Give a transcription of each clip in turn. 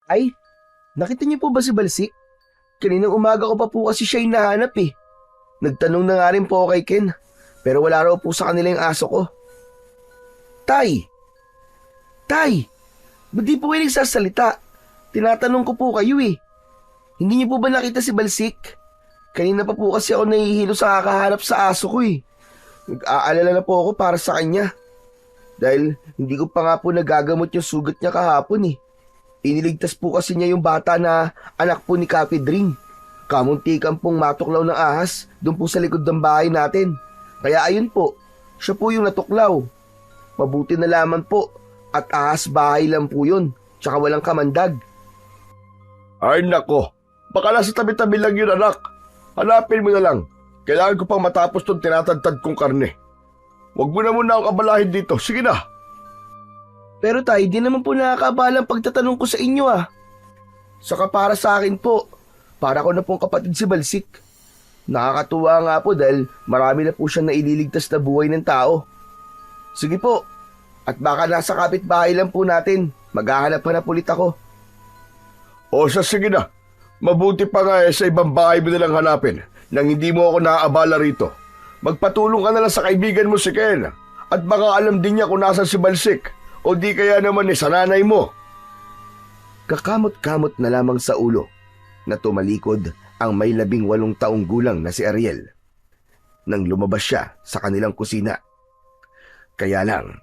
Ay, nakita niyo po ba si Balsik? Kaninang umaga ko pa po kasi siya hinahanap eh. Nagtanong na nga rin po ako kay Ken, pero wala raw po sa kanila yung aso ko. Tay! Tay! Ba't di po kayo nagsasalita? Tinatanong ko po kayo eh. Hindi niyo po ba nakita si Balsik? Kanina pa po kasi ako nahihilo sa kakahanap sa aso ko eh. Nag-aalala na po ako para sa kanya. Dahil hindi ko pa nga po nagagamot yung sugat niya kahapon eh. Iniligtas po kasi niya yung bata na anak po ni Kapidring. Kamuntikan pong matuklaw ng ahas doon po sa likod ng bahay natin. Kaya ayun po, siya po yung natuklaw. Mabuti na lamang po at ahas bahay lang po yun. Tsaka walang kamandag. Ay nako, baka nasa tabi-tabi lang yun anak. Hanapin mo na lang. Kailangan ko pang matapos tong tinatadtad kong karne. Huwag mo na muna akong abalahin dito. Sige na. Pero tay, di naman po nakakabalang pagtatanong ko sa inyo ah. Saka para sa akin po, para ko na pong kapatid si Balsik. Nakakatuwa nga po dahil marami na po siyang naililigtas na buhay ng tao. Sige po, at baka nasa kapitbahay lang po natin. Maghahanap-hanap ulit ako. O sige na. Mabuti pa nga sa ibang bahay mo nalang hanapin nang hindi mo ako naaabala rito. Magpatulong ka na lang sa kaibigan mo si Ken at baka alam din niya kung nasan si Balsik o di kaya naman sa nanay mo. Kakamot-kamot na lamang sa ulo na tumalikod ang may 18 taong gulang na si Ariel nang lumabas siya sa kanilang kusina. Kaya lang,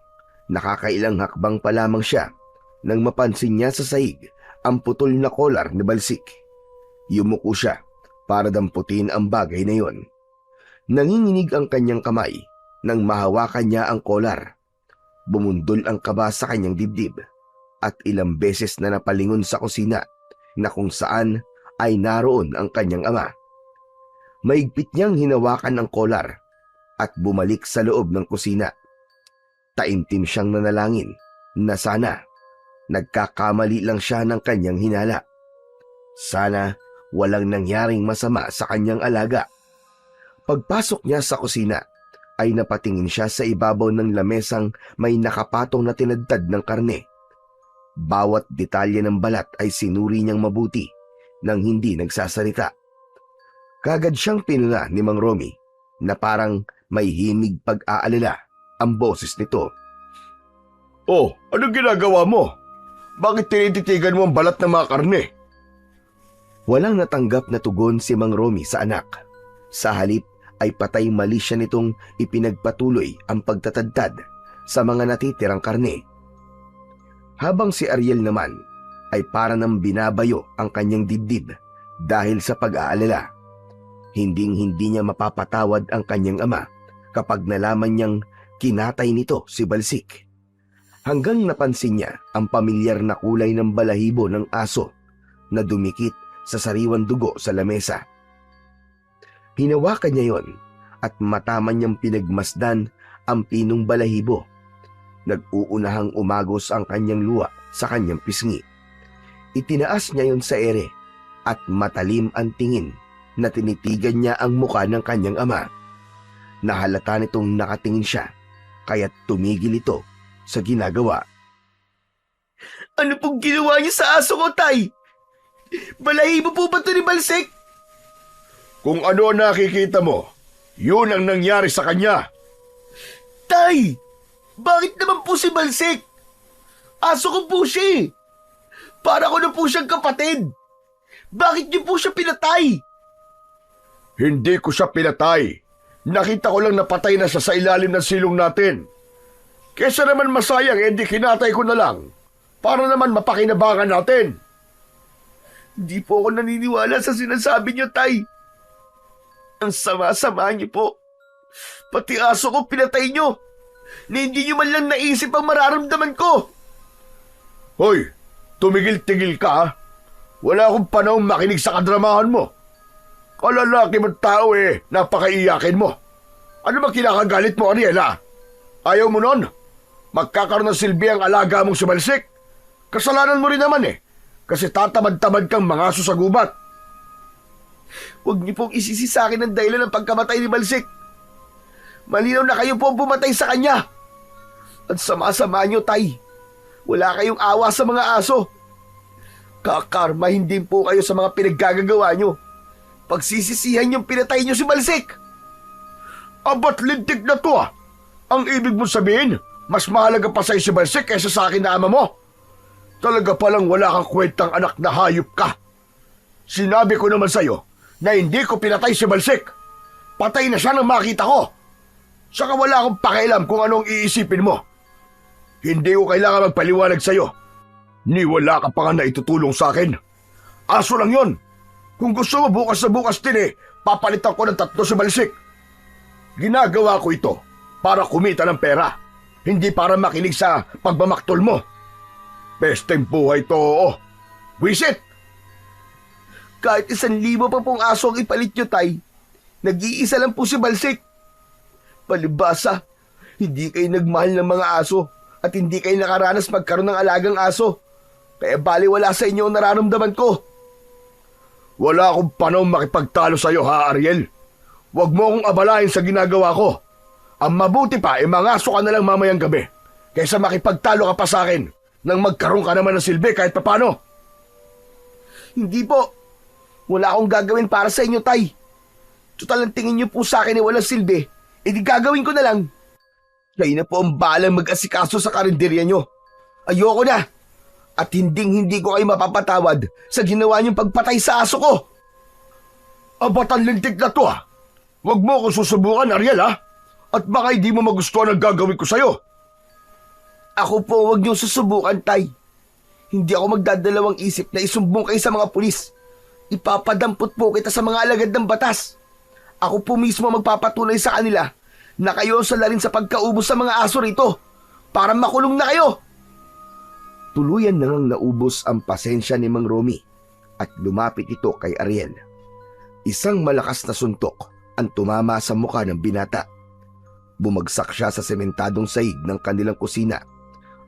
nakakailang hakbang pa lamang siya nang mapansin niya sa sahig ang putol na kolar ni Balsik. Yumuko siya para damputin ang bagay na yon. Nanginginig ang kanyang kamay nang mahawakan niya ang kolar. Bumundol ang kaba sa kanyang dibdib at ilang beses na napalingon sa kusina na kung saan ay naroon ang kanyang ama. Maigpit niyang hinawakan ang kolar at bumalik sa loob ng kusina. Taimtim siyang nanalangin na sana nagkakamali lang siya ng kanyang hinala. Sana walang nangyaring masama sa kanyang alaga. Pagpasok niya sa kusina ay napatingin siya sa ibabaw ng lamesang may nakapatong na tinadtad ng karne. Bawat detalye ng balat ay sinuri niyang mabuti nang hindi nagsasalita. Kagad siyang pinuna ni Mang Romy na parang may himig pag-aalala ang boses nito. Oh, anong ginagawa mo? Bakit tinititigan mo ang balat ng mga karne? Walang natanggap na tugon si Mang Romy sa anak. Sa halip ay patay mali siya nitong ipinagpatuloy ang pagtatadtad sa mga natitirang karne. Habang si Ariel naman ay para nang binabayo ang kanyang dibdib dahil sa pag-aalala. Hinding-hindi niya mapapatawad ang kanyang ama kapag nalaman niyang kinatay nito si Balsik. Hanggang napansin niya ang pamilyar na kulay ng balahibo ng aso na dumikit sa sariwang dugo sa lamesa. Hinawakan niya yon at mataman niyang pinagmasdan ang pinong balahibo. Nag-uunahang umagos ang kanyang luha sa kanyang pisngi. Itinaas niya yon sa ere at matalim ang tingin na tinitigan niya ang muka ng kanyang ama. Nahalata nitong nakatingin siya kaya't tumigil ito sa ginagawa. Ano pong ginawa niyo sa aso ko, Tay? Balahibo po ba ito ni Balsik? Kung ano ang nakikita mo, yun ang nangyari sa kanya. Tay! Bakit naman po si Balsik? Aso ko po siya eh. Para ko na po siyang kapatid. Bakit niyo po siya pinatay? Hindi ko siya pinatay. Nakita ko lang napatay na siya sa ilalim ng silong natin. Kesa naman masayang, di kinatay ko na lang. Para naman mapakinabangan natin. Hindi po ako naniniwala sa sinasabi niyo, Tay. Ang sama-sama niyo po. Pati aso ko pinatay niyo. Na hindi niyo man lang naisip ang mararamdaman ko. Hoy, tumigil-tigil ka ha. Wala akong panahon makinig sa kadramahan mo. Kalalaki mong tao napakaiyakin mo. Ano ba kinakagalit mo, Ariela? Ayaw mo nun? Magkakaroon ng silbi ang alaga mong si Balsik. Kasalanan mo rin naman kasi tatamad-tamad kang mangaso sa gubat. Huwag niyo pong isisi sa akin ang dahilan ng pagkamatay ni Balsik. Malinaw na kayo po ang pumatay sa kanya. At sama-sama niyo, Tay. Wala kayong awa sa mga aso. Kakarmahin din po kayo sa mga pinaggagawa nyo. Pagsisisihan yung pinatay nyo si Balsik. Abat lintik na to ah. Ang ibig mo sabihin, mas mahalaga pa sa'yo si Balsik kaysa sa akin na ama mo. Talaga palang wala kang kwentang anak na hayop ka. Sinabi ko naman sa'yo na hindi ko pinatay si Balsik. Patay na siya nang makita ko. Saka wala akong pakialam kung anong iisipin mo. Hindi ko kailangan magpaliwanag sa'yo. Ni wala ka pa nga na itutulong sa akin. Aso lang yon. Kung gusto mo bukas na bukas din papalitan ko ng 3 si Balsik. Ginagawa ko ito para kumita ng pera, hindi para makinig sa pagmamaktol mo. Pesteng buhay to, oo. Wisit! Kahit 1,000 pa pong aso ang ipalit nyo, Tay, nag-iisa lang po si Balsik. Palibasa, hindi kayo nagmahal ng mga aso at hindi kayo nakaranas magkaroon ng alagang aso. Kaya baliwala sa inyo ang nararamdaman ko. Wala akong panahon makipagtalo sa'yo, ha, Ariel? Huwag mo akong abalahin sa ginagawa ko. Ang mabuti pa, mangaso ka na lang mamayang gabi kaysa makipagtalo ka pa sa akin nang magkaroon ka naman ng silbi kahit papano. Hindi po. Wala akong gagawin para sa inyo, Tay. Tutal ang tingin niyo po sa akin walang silbi, edi gagawin ko na lang. Kayo na po ang bahalang mag-asikaso sa karinderya nyo. Ayoko na. At hindi ko kayo mapapatawad sa ginawa niyong pagpatay sa aso ko. Abatan lintik na to, ha? Huwag mo akong susubukan, Ariel, ha? At baka hindi mo magustuhan ang gagawin ko sa'yo. Ako po huwag niyong susubukan, Tay. Hindi ako magdadalawang isip na isumbong kayo sa mga pulis. Ipapadampot po kita sa mga alagad ng batas. Ako po mismo magpapatunay sa kanila na kayo ang salarin sa pagkaubos sa mga aso rito para makulong na kayo. Tuluyan na ngang naubos ang pasensya ni Mang Romy at lumapit ito kay Ariel. Isang malakas na suntok ang tumama sa mukha ng binata. Bumagsak siya sa sementadong sahig ng kanilang kusina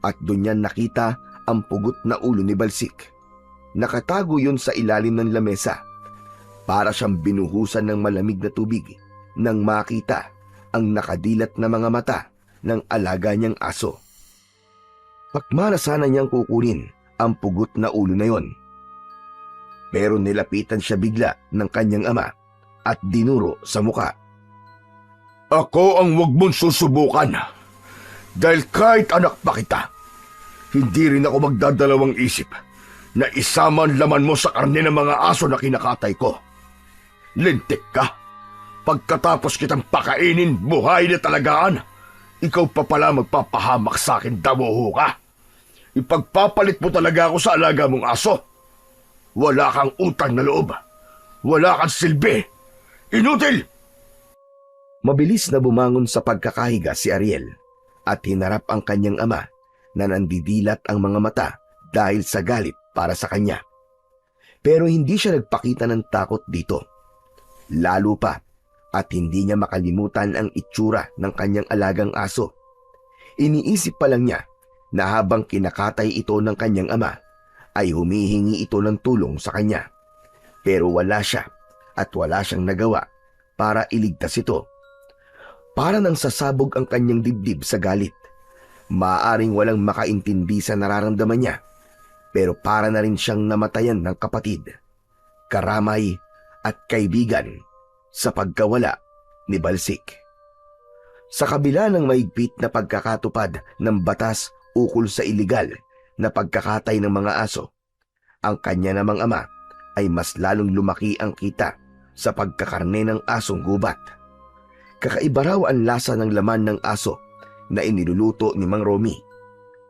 at doon niya nakita ang pugot na ulo ni Balsik. Nakatago yun sa ilalim ng lamesa. Para siyang binuhusan ng malamig na tubig nang makita ang nakadilat na mga mata ng alaga niyang aso. Pakmana sana niyang kukunin ang pugot na ulo na yon. Pero nilapitan siya bigla ng kanyang ama at dinuro sa muka. Ako ang huwag mong susubukan. Dahil kahit anak pa kita, hindi rin ako magdadalawang isip na isama ang laman mo sa karne ng mga aso na kinakatay ko. Lintik ka. Pagkatapos kitang pakainin, buhay na talagaan, ikaw pa pala magpapahamak sa akin, damuho ka. Ipagpapalit mo talaga ako sa alaga mong aso. Wala kang utang na loob. Wala kang silbi. Inutil! Mabilis na bumangon sa pagkakahiga si Ariel at hinarap ang kanyang ama na nandidilat ang mga mata dahil sa galit para sa kanya. Pero hindi siya nagpakita ng takot dito. Lalo pa at hindi niya makalimutan ang itsura ng kanyang alagang aso. Iniisip pa lang niya na habang kinakatay ito ng kanyang ama, ay humihingi ito ng tulong sa kanya. Pero wala siya at wala siyang nagawa para iligtas ito. Para nang sasabog ang kanyang dibdib sa galit. Maaring walang makaintindi sa nararamdaman niya, pero para na rin siyang namatayan ng kapatid, karamay at kaibigan sa pagkawala ni Balsik. Sa kabila ng mahigpit na pagkakatupad ng batas ukol sa iligal na pagkakatay ng mga aso, ang kanya namang ama ay mas lalong lumaki ang kita sa pagkakarne ng asong gubat. Kakaiba raw ang lasa ng laman ng aso na iniluluto ni Mang Romy.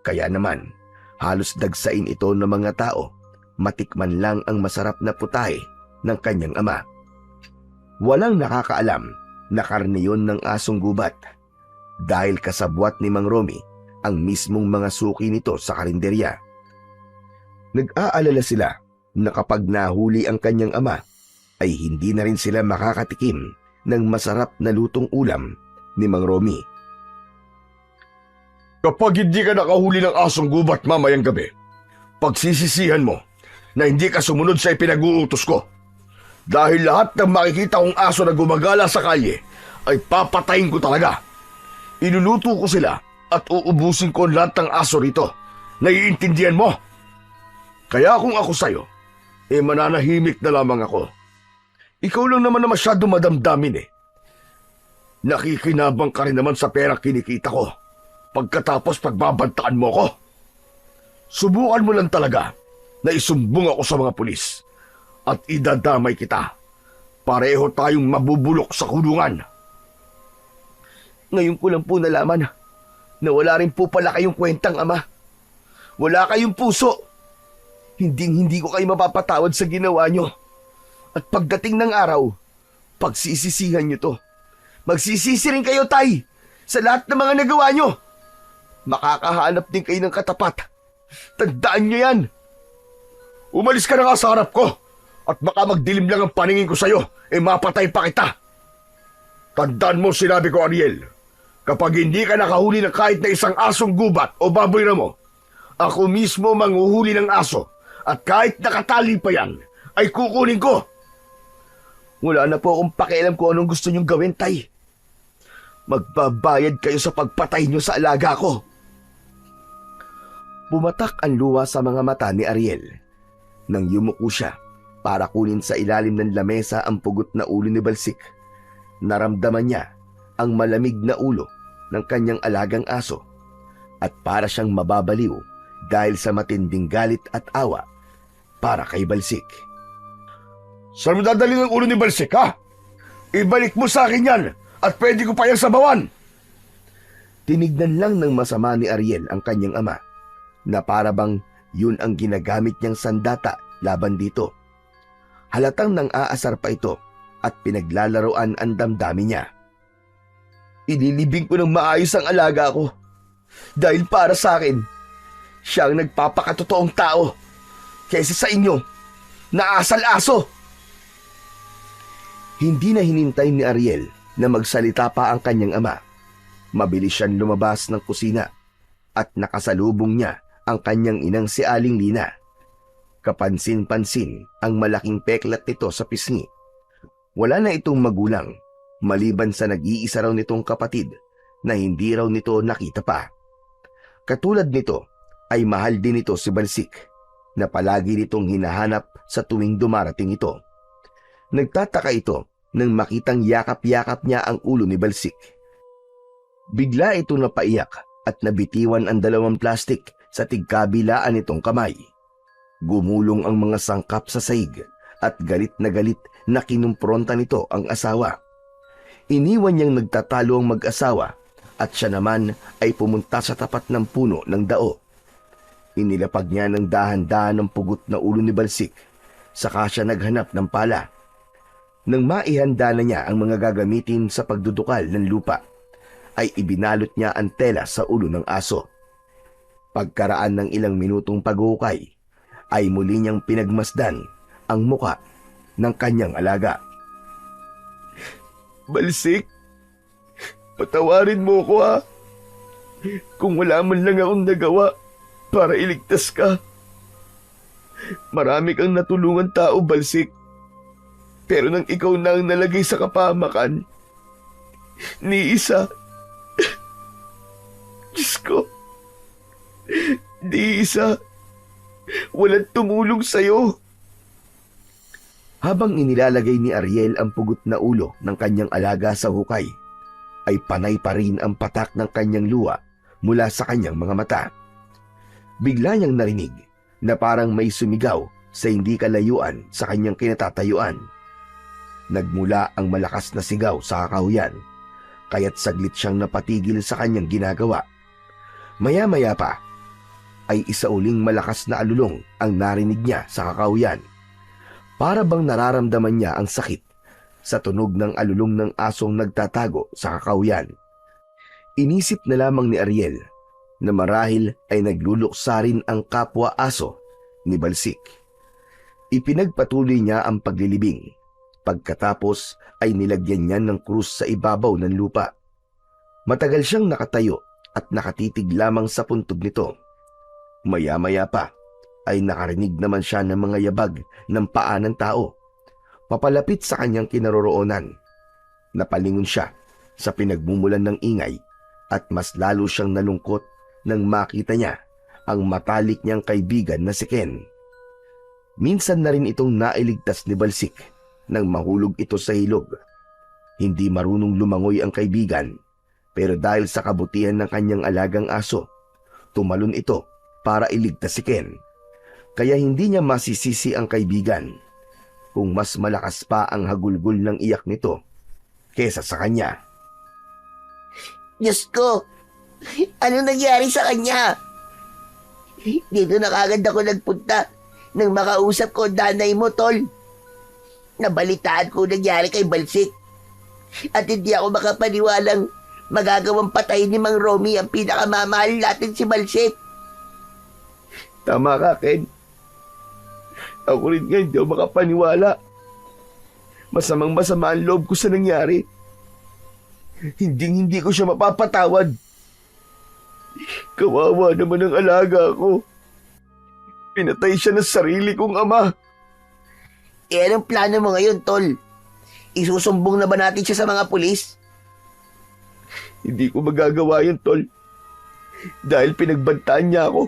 Kaya naman, halos dagsain ito ng mga tao, matikman lang ang masarap na putahe ng kanyang ama. Walang nakakaalam na karne yun ng asong gubat dahil kasabwat ni Mang Romy ang mismong mga suki nito sa karinderya. Nag-aalala sila na kapag nahuli ang kanyang ama ay hindi na rin sila makakatikim ng masarap na lutong ulam ni Mang Romy. Kapag hindi ka nakahuli ng asong gubat mamayang gabi, pagsisisihan mo na hindi ka sumunod sa ipinag-uutos ko. Dahil lahat ng makikita kong aso na gumagala sa kalye ay papatayin ko talaga. Iluluto ko sila at uubusin ko lahat ng aso rito. Naiintindihan mo? Kaya kung ako sa'yo, mananahimik na lamang ako. Ikaw lang naman na masyado madamdamin eh. Nakikinabang ka rin naman sa pera kinikita ko. Pagkatapos pagbabantaan mo ko. Subukan mo lang talaga na isumbong ako sa mga pulis at idadamay kita. Pareho tayong mabubulok sa kulungan. Ngayon ko lang po nalaman na wala rin po pala kayong kwentang, Ama. Wala kayong puso. Hindi ko kayo mapapatawad sa ginawa nyo. At pagdating ng araw, pagsisisihan nyo to. Magsisisi rin kayo, Tay, sa lahat ng mga nagawa nyo. Makakahanap din kayo ng katapat. Tandaan nyo yan. Umalis ka na nga sa harap ko at baka magdilim lang ang paningin ko sa'yo, mapatay pa kita. Tandaan mo sinabi ko, Ariel. Kapag hindi ka nakahuli ng kahit na isang asong gubat o baboy na mo, ako mismo manghuhuli ng aso at kahit nakatali pa yan, ay kukunin ko. Wala na po akong pakialam kung anong gusto nyong gawin, Tay. Magbabayad kayo sa pagpatay nyo sa alaga ko. Bumatak ang luha sa mga mata ni Ariel. Nang yumuko siya para kunin sa ilalim ng lamesa ang pugot na ulo ni Balsik, naramdaman niya ang malamig na ulo ng kanyang alagang aso at para siyang mababaliw dahil sa matinding galit at awa para kay Balsik. Saan mo dadalhin ang ulo ni Balsik, ha? Ibalik mo sa akin yan at pwede ko pa yan sabawan. Tinignan lang ng masama ni Ariel ang kanyang ama na para bang yun ang ginagamit niyang sandata laban dito. Halatang nang aasar pa ito at pinaglalaroan ang damdamin niya. Inilibing ko ng maayos ang alaga ko dahil para sa akin, siya ang nagpapakatotoong tao kaysa sa inyo na asal-aso. Hindi na hinintay ni Ariel na magsalita pa ang kanyang ama. Mabilis siyang lumabas ng kusina at nakasalubong niya ang kanyang inang si Aling Lina. Kapansin-pansin ang malaking peklat nito sa pisngi. Wala na itong magulang maliban sa nag-iisa raw nitong kapatid na hindi raw nito nakita pa. Katulad nito ay mahal din ito si Balsik na palagi nitong hinahanap sa tuwing dumarating ito. Nagtataka ito nang makitang yakap-yakap niya ang ulo ni Balsik. Bigla itong napaiyak at nabitiwan ang dalawang plastik sa tigkabilaan nitong kamay. Gumulong ang mga sangkap sa saig at galit na kinumpronta nito ang asawa. Iniwan niyang nagtatalo ang mag-asawa at siya naman ay pumunta sa tapat ng puno ng dao. Inilapag niya ng dahan-dahan ang pugot na ulo ni Balsik, saka siya naghanap ng pala. Nang maihanda na niya ang mga gagamitin sa pagdudukal ng lupa, ay ibinalot niya ang tela sa ulo ng aso. Pagkaraan ng ilang minutong paghukay, ay muli niyang pinagmasdan ang muka ng kanyang alaga. Balsik, patawarin mo ko, ha. Kung wala man lang akong nagawa para iligtas ka. Marami kang natulungan tao, Balsik. Pero nang ikaw na ang nalagay sa kapahamakan, ni isa, Diyos ko, ni isa, walang tumulong sa'yo. Habang inilalagay ni Ariel ang pugot na ulo ng kanyang alaga sa hukay, ay panay pa rin ang patak ng kanyang luha mula sa kanyang mga mata. Bigla niyang narinig na parang may sumigaw sa hindi kalayuan sa kanyang kinatatayuan. Nagmula ang malakas na sigaw sa kakahuyan, kaya't saglit siyang napatigil sa kanyang ginagawa. Maya-maya pa, ay isa uling malakas na alulong ang narinig niya sa kakahuyan. Para bang nararamdaman niya ang sakit sa tunog ng alulong ng asong nagtatago sa kakahuyan. Inisip na lamang ni Ariel na marahil ay nagluluksa rin ang kapwa aso ni Balsik. Ipinagpatuloy niya ang paglilibing. Pagkatapos ay nilagyan niya ng krus sa ibabaw ng lupa. Matagal siyang nakatayo at nakatitig lamang sa puntod nito. Maya-maya pa ay nakarinig naman siya ng mga yabag ng paa ng tao. Papalapit sa kanyang kinaroroonan. Napalingon siya sa pinagmumulan ng ingay at mas lalo siyang nalungkot nang makita niya ang matalik niyang kaibigan na si Ken. Minsan na rin itong nailigtas ni Balsik nang mahulog ito sa ilog. Hindi marunong lumangoy ang kaibigan, pero dahil sa kabutihan ng kanyang alagang aso, tumalon ito para iligtas si Ken. Kaya hindi niya masisisi ang kaibigan kung mas malakas pa ang hagulgol ng iyak nito kesa sa kanya. Diyos ko, ano nangyari sa kanya? Dito na kagad ako nagpunta nang makausap ko ang nanay mo, tol. Nabalitaan ko nangyari kay Balsik. At hindi ako makapaniwalang magagawang patay ni Mang Romy ang pinakamamahal natin si Balsik. Tama ka, Ken. Ako rin nga hindi ako makapaniwala. Masamang-masama ang loob ko sa nangyari. Hindi ko siya mapapatawad. Kawawa naman ang alaga ko. Pinatay siya ng sarili kong ama. Anong plano mo ngayon, tol? Isusumbong na ba natin siya sa mga pulis? Hindi ko magagawa yun, tol. Dahil pinagbantaan niya ako.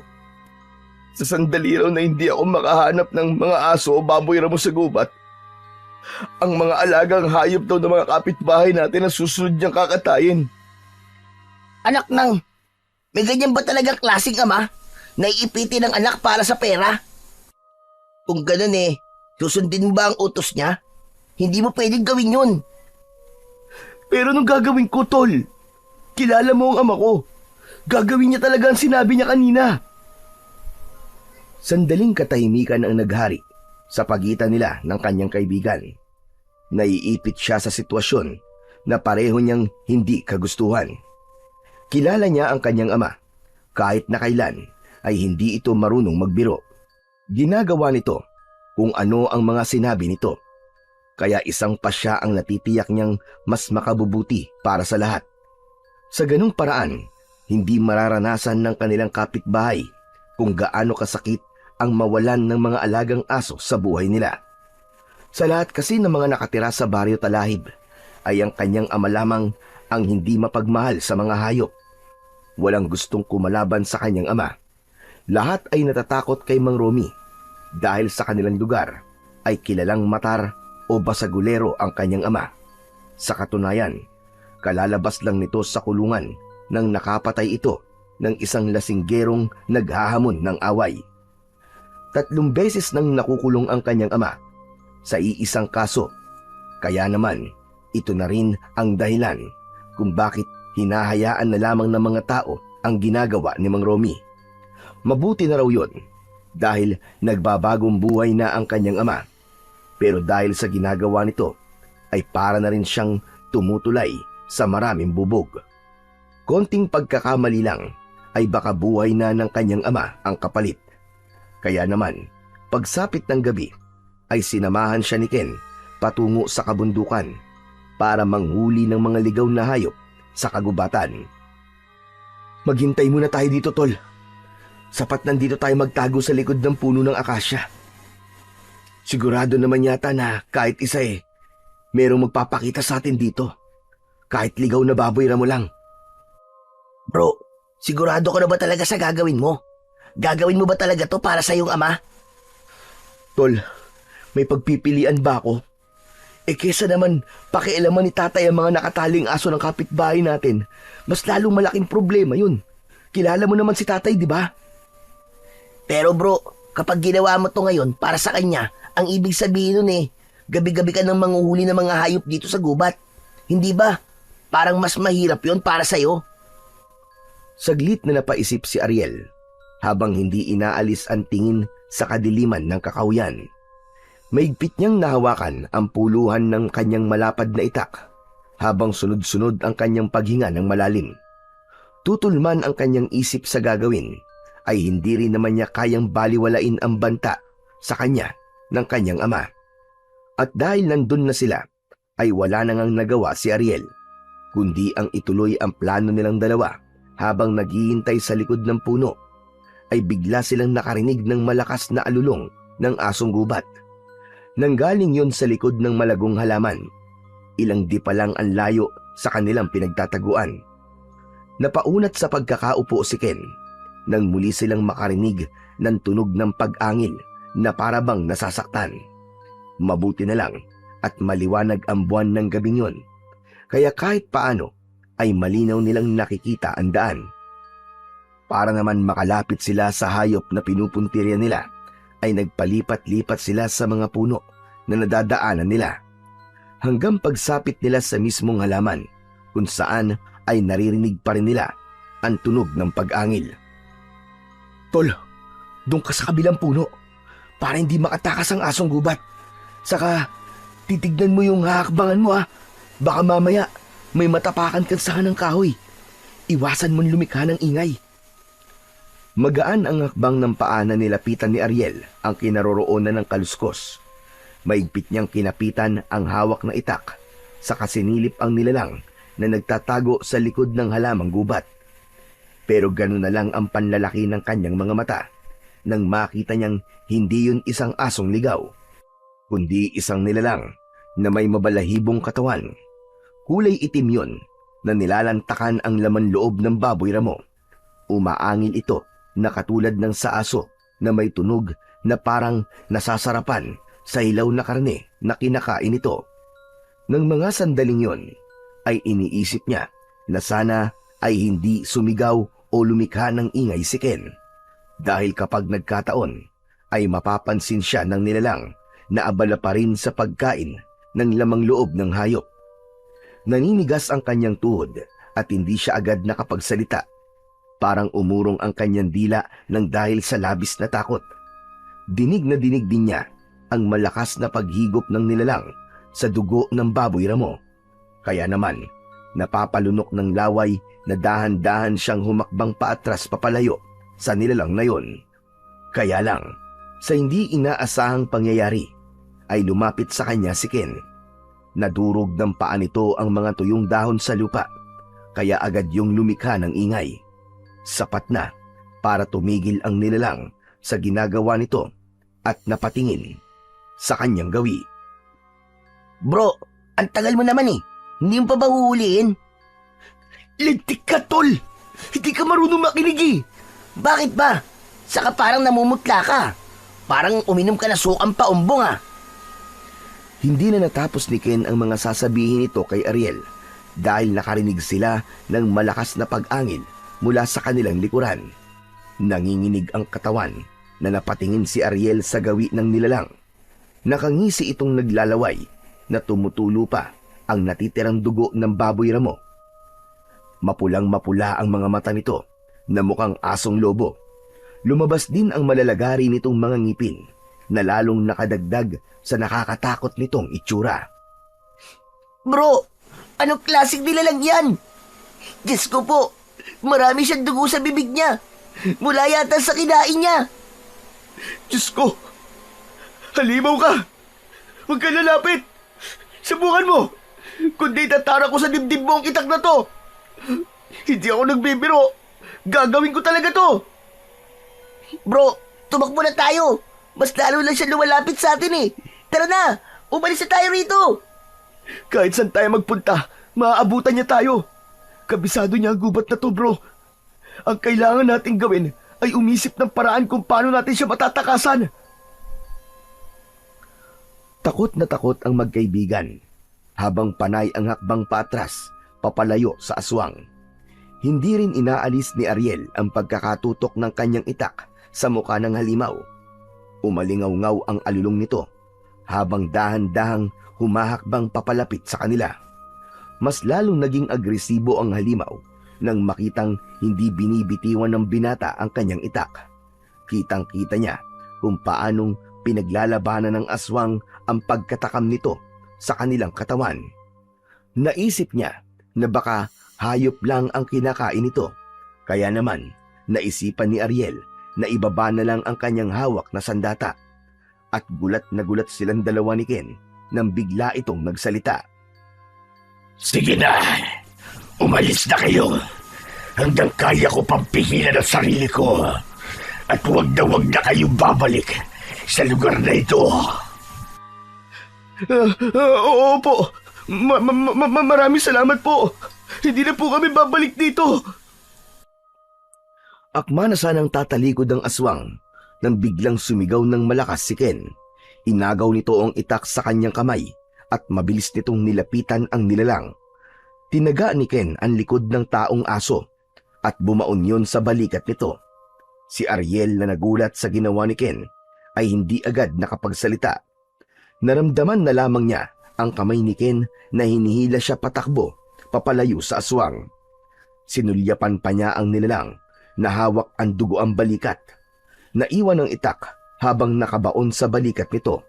Sa sandali raw na hindi ako makahanap ng mga aso o baboy ramo sa gubat, ang mga alagang hayop daw ng mga kapitbahay natin ang susunod niyang kakatayin. Anak nang, may ganyan ba talagang klaseng ama na iipitin ng anak para sa pera? Kung ganun susundin mo ba ang utos niya? Hindi mo pwedeng gawin yun. Pero anong gagawin ko, tol? Kilala mo ang ama ko. Gagawin niya talaga ang sinabi niya kanina. Sandaling katahimikan ang naghari sa pagitan nila ng kanyang kaibigan. Naiipit siya sa sitwasyon na pareho niyang hindi kagustuhan. Kilala niya ang kanyang ama. Kahit na kailan ay hindi ito marunong magbiro. Ginagawa nito kung ano ang mga sinabi nito. Kaya isang pasya ang natitiyak niyang mas makabubuti para sa lahat. Sa ganung paraan, hindi mararanasan ng kanilang kapitbahay kung gaano kasakit ang mawalan ng mga alagang aso sa buhay nila. Sa lahat kasi ng mga nakatira sa Baryo Talahib, ay ang kanyang ama lamang ang hindi mapagmahal sa mga hayop. Walang gustong kumalaban sa kanyang ama. Lahat ay natatakot kay Mang Romy dahil sa kanilang lugar ay kilalang matar o basagulero ang kanyang ama. Sa katunayan, kalalabas lang nito sa kulungan nang nakapatay ito ng isang lasinggerong naghahamon ng away. 3 beses nang nakukulong ang kanyang ama sa iisang kaso. Kaya naman, ito na rin ang dahilan kung bakit hinahayaan na lamang ng mga tao ang ginagawa ni Mang Romy. Mabuti na raw yun dahil nagbabagong buhay na ang kanyang ama. Pero dahil sa ginagawa nito, ay para na rin siyang tumutulay sa maraming bubog. Konting pagkakamali lang ay baka buhay na ng kanyang ama ang kapalit. Kaya naman, pagsapit ng gabi, ay sinamahan siya ni Ken patungo sa kabundukan para manghuli ng mga ligaw na hayop sa kagubatan. Maghintay muna tayo dito, tol. Sapat nandito tayo magtago sa likod ng puno ng akasya. Sigurado naman yata na kahit isa merong magpapakita sa atin dito. Kahit ligaw na baboy mo lang. Bro, sigurado ka na ba talaga sa gagawin mo? Gagawin mo ba talaga to para sa iyong ama? Tol, may pagpipilian ba ako? Kesa naman pakialaman ni tatay ang mga nakataling aso ng kapitbahay natin, mas lalong malaking problema yun. Kilala mo naman si tatay, di ba? Pero bro, kapag ginawa mo to ngayon para sa kanya, ang ibig sabihin nun gabi-gabi ka nang manghuhuli ng mga hayop dito sa gubat. Hindi ba? Parang mas mahirap yun para sa'yo. Saglit na napaisip si Ariel habang hindi inaalis ang tingin sa kadiliman ng kakahuyan. Maigpit niyang nahawakan ang puluhan ng kanyang malapad na itak habang sunod-sunod ang kanyang paghinga ng malalim. Tutulman ang kanyang isip sa gagawin, ay hindi rin naman niya kayang baliwalain ang banta sa kanya ng kanyang ama. At dahil nandun na sila, ay wala na ngang nagawa si Ariel, kundi ang ituloy ang plano nilang dalawa. Habang naghihintay sa likod ng puno, ay bigla silang nakarinig ng malakas na alulong ng asong gubat. Nanggaling yun sa likod ng malagong halaman. Ilang di pa lang ang layo sa kanilang pinagtataguan. Napaunat sa pagkakaupo si Ken nang muli silang makarinig ng tunog ng pag-angil na parabang nasasaktan. Mabuti na lang at maliwanag ang buwan ng gabing yun, kaya kahit paano ay malinaw nilang nakikita ang daan. Para naman makalapit sila sa hayop na pinupuntirya nila, ay nagpalipat-lipat sila sa mga puno na nadadaanan nila, hanggang pagsapit nila sa mismong halaman, kung saan ay naririnig pa rin nila ang tunog ng pag-angil. Tol, doon ka sa kabilang puno, para hindi makatakas ang asong gubat. Saka, titignan mo yung hahakbangan mo Baka mamaya, may matapakan kang saka ng kahoy. Iwasan mong lumikha ng ingay. Magaan ang hakbang ng paa na nilapitan ni Ariel ang kinaroroonan ng kaluskos. Maigpit niyang kinapitan ang hawak na itak, saka sinilip ang nilalang na nagtatago sa likod ng halamang gubat. Pero gano'n na lang ang panlalaki ng kanyang mga mata nang makita niyang hindi yun isang asong ligaw, kundi isang nilalang na may mabalahibong katawan. Kulay itim yun na nilalantakan ang laman loob ng baboy ramo. Umaangil ito na katulad ng sa aso na may tunog na parang nasasarapan sa hilaw na karne na kinakain ito. Nang mga sandaling yon, ay iniisip niya na sana ay hindi sumigaw o lumikha ng ingay si Ken. Dahil kapag nagkataon, ay mapapansin siya ng nilalang na abala pa rin sa pagkain ng lamang loob ng hayop. Naninigas ang kanyang tuhod at hindi siya agad nakapagsalita. Parang umurong ang kanyang dila ng dahil sa labis na takot. Dinig na dinig din niya ang malakas na paghigop ng nilalang sa dugo ng baboy ramo. Kaya naman, napapalunok ng laway na dahan-dahan siyang humakbang paatras papalayo sa nilalang na yon. Kaya lang, sa hindi inaasahang pangyayari, ay lumapit sa kanya si Ken. Nadurog ng paa nito ang mga tuyong dahon sa lupa, kaya agad yung lumikha ng ingay. Sapat na para tumigil ang nilalang sa ginagawa nito at napatingin sa kanyang gawi. Bro, ang tagal mo naman Hindi mo pa ba huhulihin? Lintik ka, tol! Hindi ka marunong makinig Bakit ba? Saka parang namumutla ka. Parang uminom ka na sukang paumbong Hindi na natapos ni Ken ang mga sasabihin nito kay Ariel dahil nakarinig sila ng malakas na pag-angil mula sa kanilang likuran. Nanginginig ang katawan na napatingin si Ariel sa gawi ng nilalang. Nakangisi itong naglalaway na tumutulo pa ang natitirang dugo ng baboy ramo. Mapulang-mapula ang mga mata nito na mukhang asong lobo. Lumabas din ang malalagari nitong mga ngipin na lalong nakadagdag sa nakakatakot nitong itsura. Bro, anong klaseng nilalang yan? Diyos ko po, marami siyang dugo sa bibig niya. Mula yata sa kinain niya. Diyos ko! Halimaw ka! Huwag ka lalapit! Subukan mo! Kundi tatara ko sa dibdib mo ang itak na to! Hindi ako nagbibiro! Gagawin ko talaga to! Bro, tumakbo na tayo! Mas lalo lang siya lumalapit sa atin Tara na! Umalis na tayo rito! Kahit saan tayo magpunta, maaabutan niya tayo. Kabisado niya ang gubat na to, bro. Ang kailangan nating gawin ay umisip ng paraan kung paano natin siya matatakasan. Takot na takot ang magkaibigan habang panay ang hakbang patras papalayo sa aswang. Hindi rin inaalis ni Ariel ang pagkakatutok ng kanyang itak sa mukha ng halimaw. Umalingaw-ngaw ang alulong nito habang dahan-dahang humahakbang papalapit sa kanila. Mas lalong naging agresibo ang halimaw nang makitang hindi binibitiwan ng binata ang kanyang itak. Kitang-kita niya kung paanong pinaglalabanan ng aswang ang pagkatakam nito sa kanilang katawan. Naisip niya na baka hayop lang ang kinakain nito. Kaya naman, naisipan ni Ariel na ibaba na lang ang kanyang hawak na sandata. At gulat na gulat silang dalawa ni Ken nang bigla itong nagsalita. Sige na, umalis na kayo hanggang kaya ko pang pigilan ang sarili ko. At huwag na kayo babalik sa lugar na ito. Opo, maraming salamat po. Hindi na po kami babalik dito. Akma na sanang tatalikod ang aswang nang biglang sumigaw ng malakas si Ken. Inagaw nito ang itak sa kanyang kamay at mabilis nitong nilapitan ang nilalang. Tinaga ni Ken ang likod ng taong aso at bumaon yon sa balikat nito. Si Ariel na nagulat sa ginawa ni Ken ay hindi agad nakapagsalita. Naramdaman na lamang niya ang kamay ni Ken na hinihila siya patakbo, papalayo sa aswang. Sinulyapan pa niya ang nilalang na hawak ang dugo ang balikat. Naiwan ang itak habang nakabaon sa balikat nito.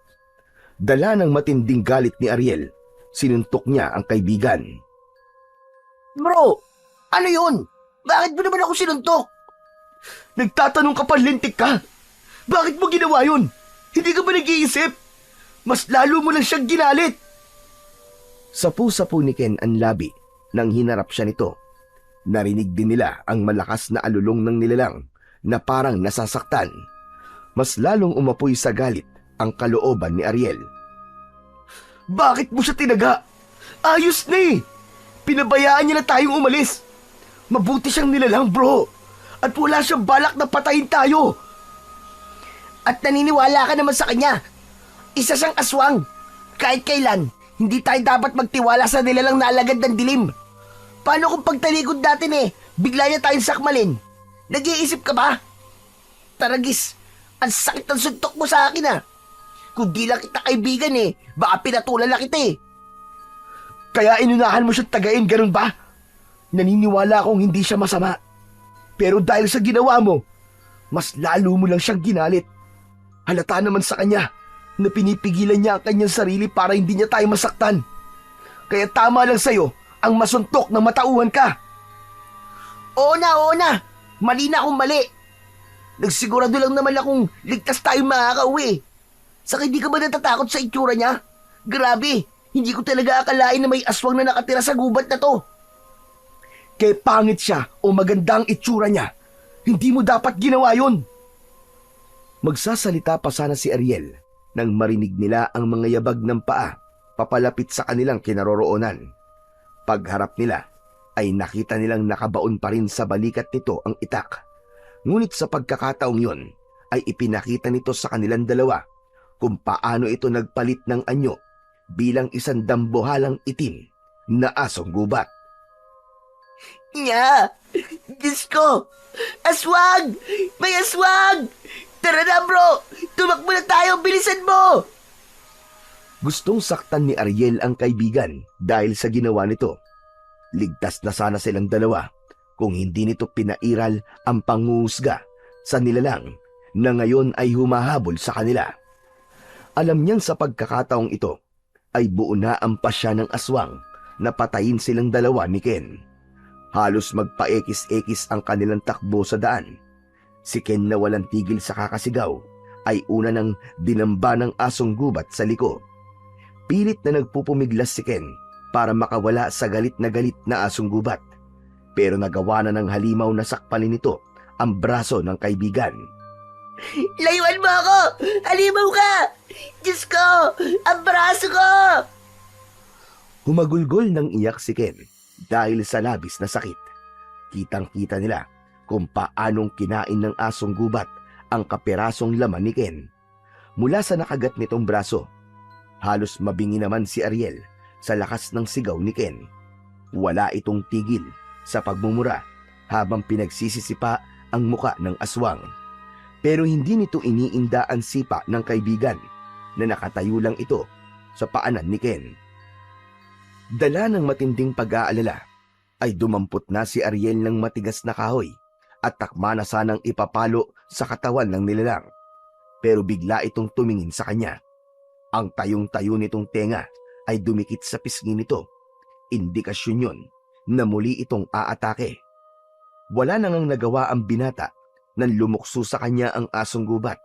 Dala ng matinding galit ni Ariel, sinuntok niya ang kaibigan. Bro, ano yun? Bakit mo naman ako sinuntok? Nagtatanong ka pa, lintik ka! Bakit mo ginawa yun? Hindi ka ba nag-iisip? Mas lalo mo lang siyang ginalit! Sapu-sapu ni Ken ang labi nang hinarap siya nito. Narinig din nila ang malakas na alulong ng nilalang na parang nasasaktan. Mas lalong umapoy sa galit ang kalooban ni Ariel. Bakit mo siya tinaga? Ayos na eh! Pinabayaan niya na tayong umalis. Mabuti siyang nilalang, bro. At wala siyang balak na patayin tayo. At naniniwala ka naman sa kanya. Isa siyang aswang. Kahit kailan, hindi tayo dapat magtiwala sa nilalang na alagad ng dilim. Paano kung pagtalikod natin bigla niya tayong sakmalin? Nag-iisip ka ba? Taragis, ang sakit ng suntok mo sa akin Kung di lang kita kaibigan baka pinatulan na kita Kaya inunahan mo siyang tagain, ganun ba? Naniniwala akong hindi siya masama. Pero dahil sa ginawa mo, mas lalo mo lang siyang ginalit. Halata naman sa kanya na pinipigilan niya ang kanyang sarili para hindi niya tayo masaktan. Kaya tama lang sa'yo ang masuntok ng matauhan ka. Oo na. Mali na akong mali. Nagsigurado lang naman akong ligtas tayong makakauwi. Saka hindi ka ba natatakot sa itsura niya? Grabe, hindi ko talaga akalain na may aswang na nakatira sa gubat na to. Kaya pangit siya o maganda ang itsura niya, hindi mo dapat ginawa yun. Magsasalita pa sana si Ariel nang marinig nila ang mga yabag ng paa papalapit sa kanilang kinaroroonan. Pagharap nila ay nakita nilang nakabaon pa rin sa balikat nito ang itak. Ngunit sa pagkakataong yon ay ipinakita nito sa kanilang dalawa kung paano ito nagpalit ng anyo bilang isang dambuhalang itim na asong gubat. Nya! Diyos ko! Aswang! May aswang! Tara na, bro! Tumakbo na tayo! Bilisan mo! Gustong saktan ni Ariel ang kaibigan dahil sa ginawa nito. Ligtas na sana silang dalawa kung hindi nito pinairal ang panghuhusga sa nilalang na ngayon ay humahabol sa kanila. Alam niyang sa pagkakataong ito ay buo na ang pasya ng aswang na patayin silang dalawa ni Ken. Halos magpaekis-ekis ang kanilang takbo sa daan. Si Ken na walang tigil sa kakasigaw ay una nang dinamba ng asong gubat sa liko. Pilit na nagpupumiglas si Ken para makawala sa galit na asong gubat. Pero nagawa na ng halimaw na sakpalin nito ang braso ng kaibigan. Layuan mo ako! Halimaw ka! Diyos ko! Ang braso ko! Humagulgol ng iyak si Ken dahil sa labis na sakit. Kitang-kita nila kung paanong kinain ng asong gubat ang kapirasong laman ni Ken. Mula sa nakagat nitong braso, halos mabingi naman si Ariel sa lakas ng sigaw ni Ken. Wala itong tigil sa pagmumura habang pinagsisisipa ang muka ng aswang. Pero hindi nito iniinda ang sipa ng kaibigan na nakatayo lang ito sa paanan ni Ken. Dala ng matinding pag-aalala ay dumampot na si Ariel ng matigas na kahoy at takma na sanang ipapalo sa katawan ng nilalang. Pero bigla itong tumingin sa kanya. Ang tayong-tayo nitong tenga ay dumikit sa pisngi nito. Indikasyon yon na muli itong aatake. Wala nang nagawa ang binata nang lumukso sa kanya ang asong gubat.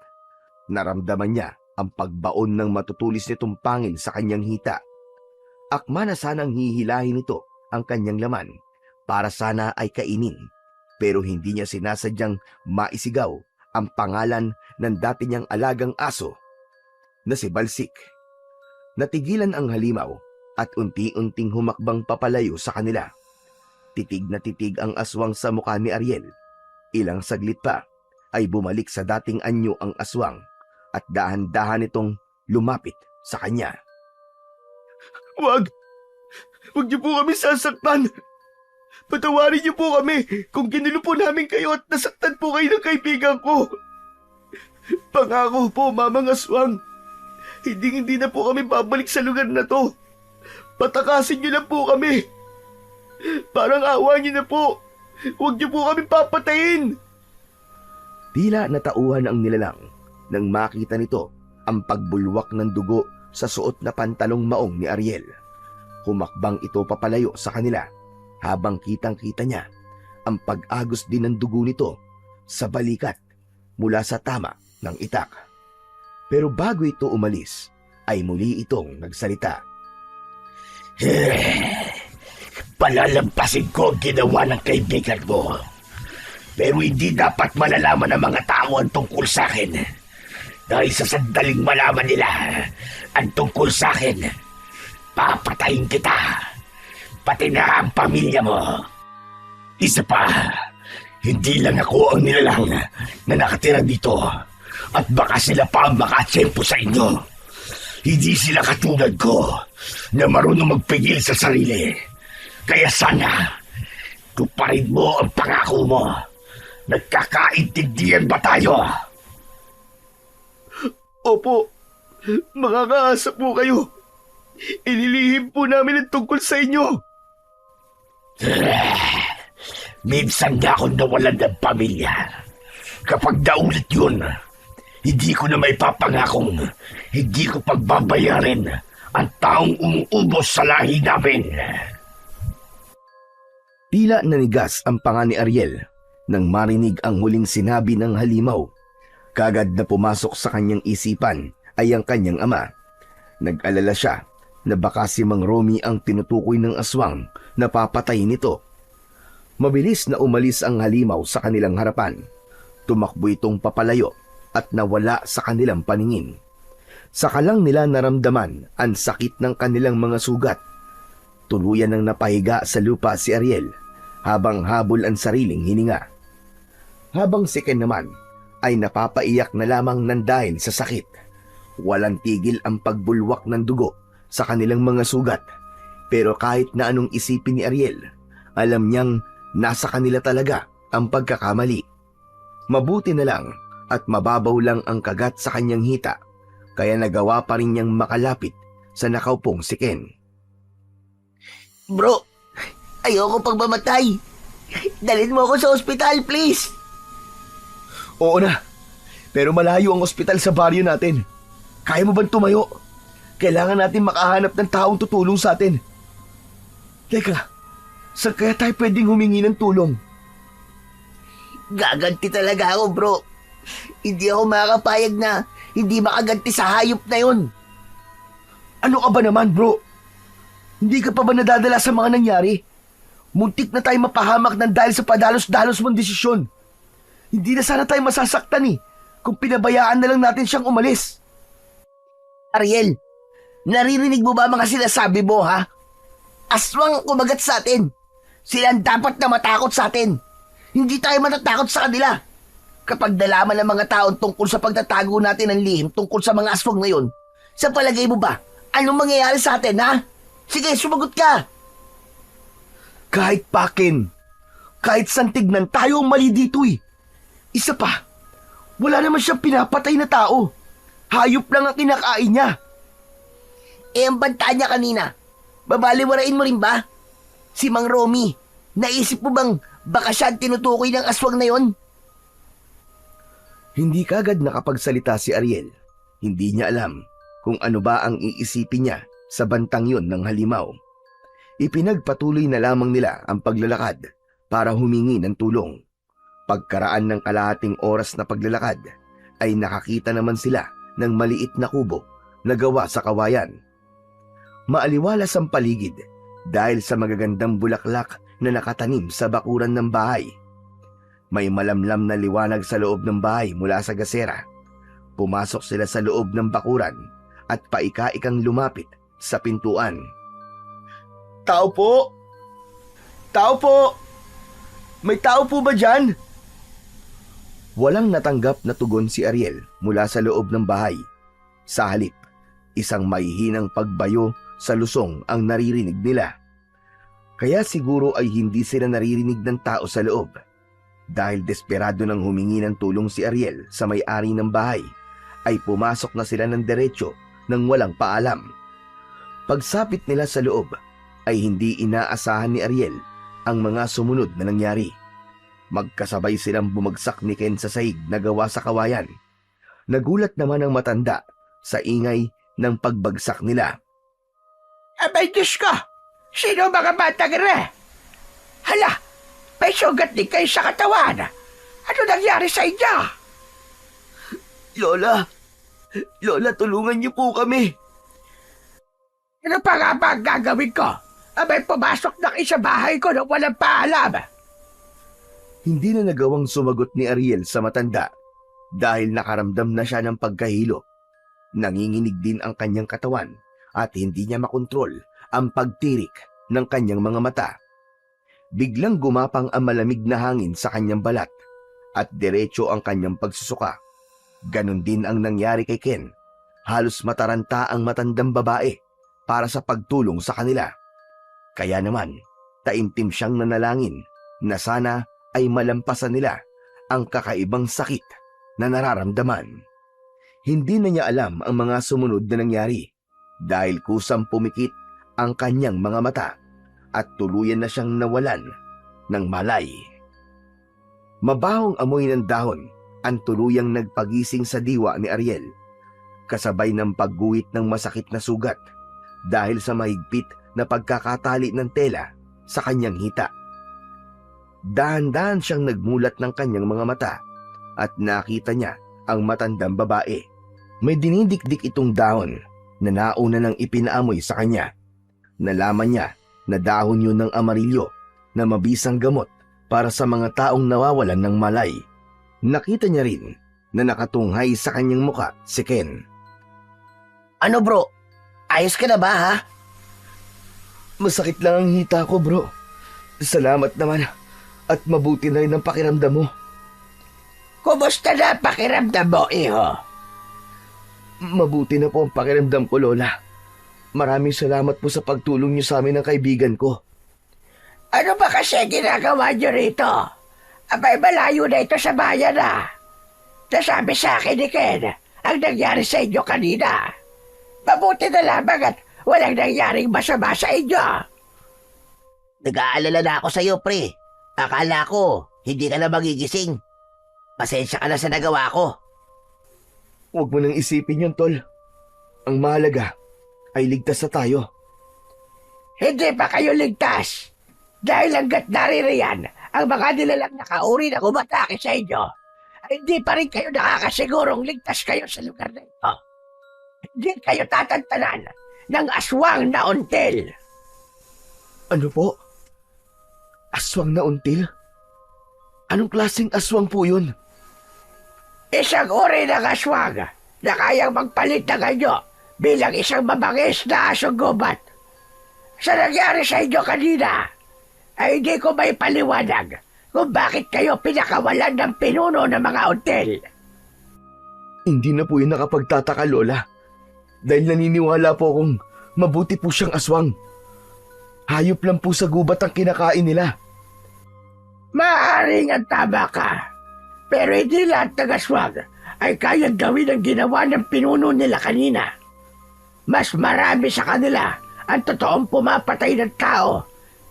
Naramdaman niya ang pagbaon ng matutulis nitong pangil sa kanyang hita. Akma na sanang hihilahin nito ang kanyang laman para sana ay kainin, pero hindi niya sinasadyang maisigaw ang pangalan ng dati niyang alagang aso na si Balsik. Natigilan ang halimaw at unti-unting humakbang papalayo sa kanila. Titig na titig ang aswang sa mukha ni Ariel. Ilang saglit pa ay bumalik sa dating anyo ang aswang at dahan-dahan itong lumapit sa kanya. Wag! Huwag niyo po kami sasaktan! Patawarin niyo po kami kung ginulo po namin kayo at nasaktan po kayo ng kaibigan ko. Pangako po, Mamang Aswang, hindi na po kami babalik sa lugar na to. Patakasin niyo lang po kami. Parang awa niyo na po. Huwag niyo po kami papatayin. Tila natauhan ang nilalang nang makita nito ang pagbulwak ng dugo sa suot na pantalong maong ni Ariel. Humakbang ito papalayo sa kanila habang kitang-kita niya ang pag-agos din ng dugo nito sa balikat mula sa tama ng itak. Pero bago ito umalis, ay muli itong nagsalita. Palalampasin ko ang ginawa ng kaibigan mo. Pero hindi dapat malalaman ng mga tao ang tungkol sa akin. Dahil sa sandaling malaman nila ang tungkol sa akin, papatayin kita. Pati na ang pamilya mo. Isa pa, hindi lang ako ang nilalang na nakatira dito. At baka sila pa ang makatsempo sa inyo. Hindi sila katulad ko na marunong magpigil sa sarili. Kaya sana, tuparin mo ang pangako mo. Nagkakaintindihan ba tayo? Opo, makakaasa po kayo. Inilihim po namin ang tungkol sa inyo. Minsan na akong nawalan ng pamilya. Kapag naulit yun, hindi ko na may papangakong hindi ko pagbabayarin ang taong umuubos sa lahi namin. Tila nanigas ang panga ni Ariel nang marinig ang huling sinabi ng halimaw. Kagad na pumasok sa kanyang isipan ay ang kanyang ama. Nag-alala siya na baka si Mang Romy ang tinutukoy ng aswang na papatayin nito. Mabilis na umalis ang halimaw sa kanilang harapan. Tumakbo itong papalayo at nawala sa kanilang paningin. Saka lang nila naramdaman ang sakit ng kanilang mga sugat. Tuluyan nang napahiga sa lupa si Ariel habang habol ang sariling hininga. Habang si Ken naman ay napapaiyak na lamang ng dahil sa sakit. Walang tigil ang pagbulwak ng dugo sa kanilang mga sugat. Pero kahit na anong isipin ni Ariel, alam niyang nasa kanila talaga ang pagkakamali. Mabuti na lang at mababaw lang ang kagat sa kanyang hita, kaya nagawa pa rin niyang makalapit sa nakaupong si Ken. Bro, ayoko pang mamatay. Dalhin mo ako sa ospital, please. Oo na, pero malayo ang ospital sa baryo natin. Kaya mo bang tumayo? Kailangan natin makahanap ng taong tutulong sa atin. Teka, saan kaya tayo pwedeng humingi ng tulong? Gaganti talaga ako, bro. Hindi ako makakapayag na hindi makaganti sa hayop na yun. Ano ka ba naman, bro? Hindi ka pa ba nadadala sa mga nangyari? Muntik na tayo mapahamak ng dahil sa padalos-dalos mong desisyon. Hindi na sana tayo masasaktan kung pinabayaan na lang natin siyang umalis. Ariel, naririnig mo ba mga sinasabi mo, ha? Aswang ang kumagat sa atin. Sila ang dapat na matakot sa atin. Hindi tayo matatakot sa kanila. Kapag nalaman ng mga taon tungkol sa pagtatago natin ng lihim tungkol sa mga aswang na yun, sa palagay mo ba, anong mangyayari sa atin, ha? Sige, sumagot ka. Kahit pakin, kahit santignan, tayo ang mali dito Isa pa, wala naman siyang pinapatay na tao. Hayop lang ang kinakain niya. Ang banta niya kanina, babaliwarain mo rin ba? Si Mang Romy, naisip mo bang baka siya ang tinutukoy ng aswang na yon? Hindi kagad nakapagsalita si Ariel. Hindi niya alam kung ano ba ang iisipin niya sa bantang yon ng halimaw. Ipinagpatuloy na lamang nila ang paglalakad para humingi ng tulong. Pagkaraan ng kalahating oras na paglalakad, ay nakakita naman sila ng maliit na kubo na gawa sa kawayan. Maaliwalas ang paligid dahil sa magagandang bulaklak na nakatanim sa bakuran ng bahay. May malamlam na liwanag sa loob ng bahay mula sa gasera. Pumasok sila sa loob ng bakuran at paika-ikang lumapit sa pintuan. Tao po! Tao po! May tao po ba dyan? Walang natanggap na tugon si Ariel mula sa loob ng bahay. Sa halip, isang mahihinang pagbayo sa lusong ang naririnig nila. Kaya siguro ay hindi sila naririnig ng tao sa loob. Dahil desperado nang humingi ng tulong si Ariel sa may-ari ng bahay, ay pumasok na sila ng diretsyo nang walang paalam. Pagsapit nila sa loob, ay hindi inaasahan ni Ariel ang mga sumunod na nangyari. Magkasabay silang bumagsak ni Ken sa sahig na gawa sa kawayan. Nagulat naman ang matanda sa ingay ng pagbagsak nila. Abay, Diyos ko! Sino mga batang ire? Hala! May sugat din kayo sa katawan! Ano nangyari sa inyo? Lola! Lola, tulungan niyo po kami! Ano pa nga ba ang gagawin ko? Abay, pumasok na kayo sa bahay ko nang walang paalam! Hindi na nagawang sumagot ni Ariel sa matanda dahil nakaramdam na siya ng pagkahilo. Nanginginig din ang kanyang katawan at hindi niya makontrol ang pagtirik ng kanyang mga mata. Biglang gumapang ang malamig na hangin sa kanyang balat at diretso ang kanyang pagsusuka. Ganon din ang nangyari kay Ken. Halos mataranta ang matandang babae para sa pagtulong sa kanila. Kaya naman, taimtim siyang nanalangin na sana ay malampasan nila ang kakaibang sakit na nararamdaman. Hindi na niya alam ang mga sumunod na nangyari dahil kusang pumikit ang kanyang mga mata at tuluyan na siyang nawalan ng malay. Mabahong amoy ng dahon ang tuluyang nagpagising sa diwa ni Ariel, kasabay ng pagguhit ng masakit na sugat dahil sa mahigpit na pagkakatali ng tela sa kanyang hita. Dahan-dahan siyang nagmulat ng kanyang mga mata at nakita niya ang matandang babae. May dinidikdik itong dahon na nauna nang ipinaamoy sa kanya. Nalaman niya na dahon yun ng amarilyo na mabisang gamot para sa mga taong nawawalan ng malay. Nakita niya rin na nakatunghay sa kanyang muka si Ken. Ano bro? Ayos ka na ba ha? Masakit lang ang hita ko, bro. Salamat naman at mabuti na rin ang pakiramdam mo. Kumusta na pakiramdam mo, iho? Mabuti na po ang pakiramdam ko, Lola. Maraming salamat po sa pagtulong niyo sa amin ng kaibigan ko. Ano ba kasi ginagawa niyo rito? Abay, malayo na ito sa bayan na. Nasabi sa akin ni Ken ang nangyari sa inyo kanina. Mabuti na lamang at walang nangyaring masama sa inyo. Nag-aalala na ako sa'yo, pre. Akala ko, hindi ka na magigising. Pasensya ka na sa nagawa ko. Huwag mo nang isipin yun, Tol. Ang mahalaga ay ligtas na tayo. Hindi pa kayo ligtas. Dahil hanggat naririyan ang mga nilalang nakauri na umatake sa inyo, ay hindi pa rin kayo nakakasigurong ligtas kayo sa lugar na ito. Hindi kayo tatantanan ng aswang na until. Ano po? Aswang na until? Anong klaseng aswang po yun? Isang uri ng aswang na kayang magpalit ng anyo bilang isang mabangis na asong gubat. Sa nangyari sa inyo kanina, ay hindi ko may paliwanag kung bakit kayo pinakawalan ng pinuno ng mga until. Hindi na po yun nakapagtataka, Lola. Dahil naniniwala po akong mabuti po siyang aswang. Hayop lang po sa gubat ang kinakain nila. Maaaring ang tama ka, pero hindi lahat ng aswang ay kayang gawin ang ginawa ng pinuno nila kanina. Mas marami sa kanila ang totoong pumapatay ng tao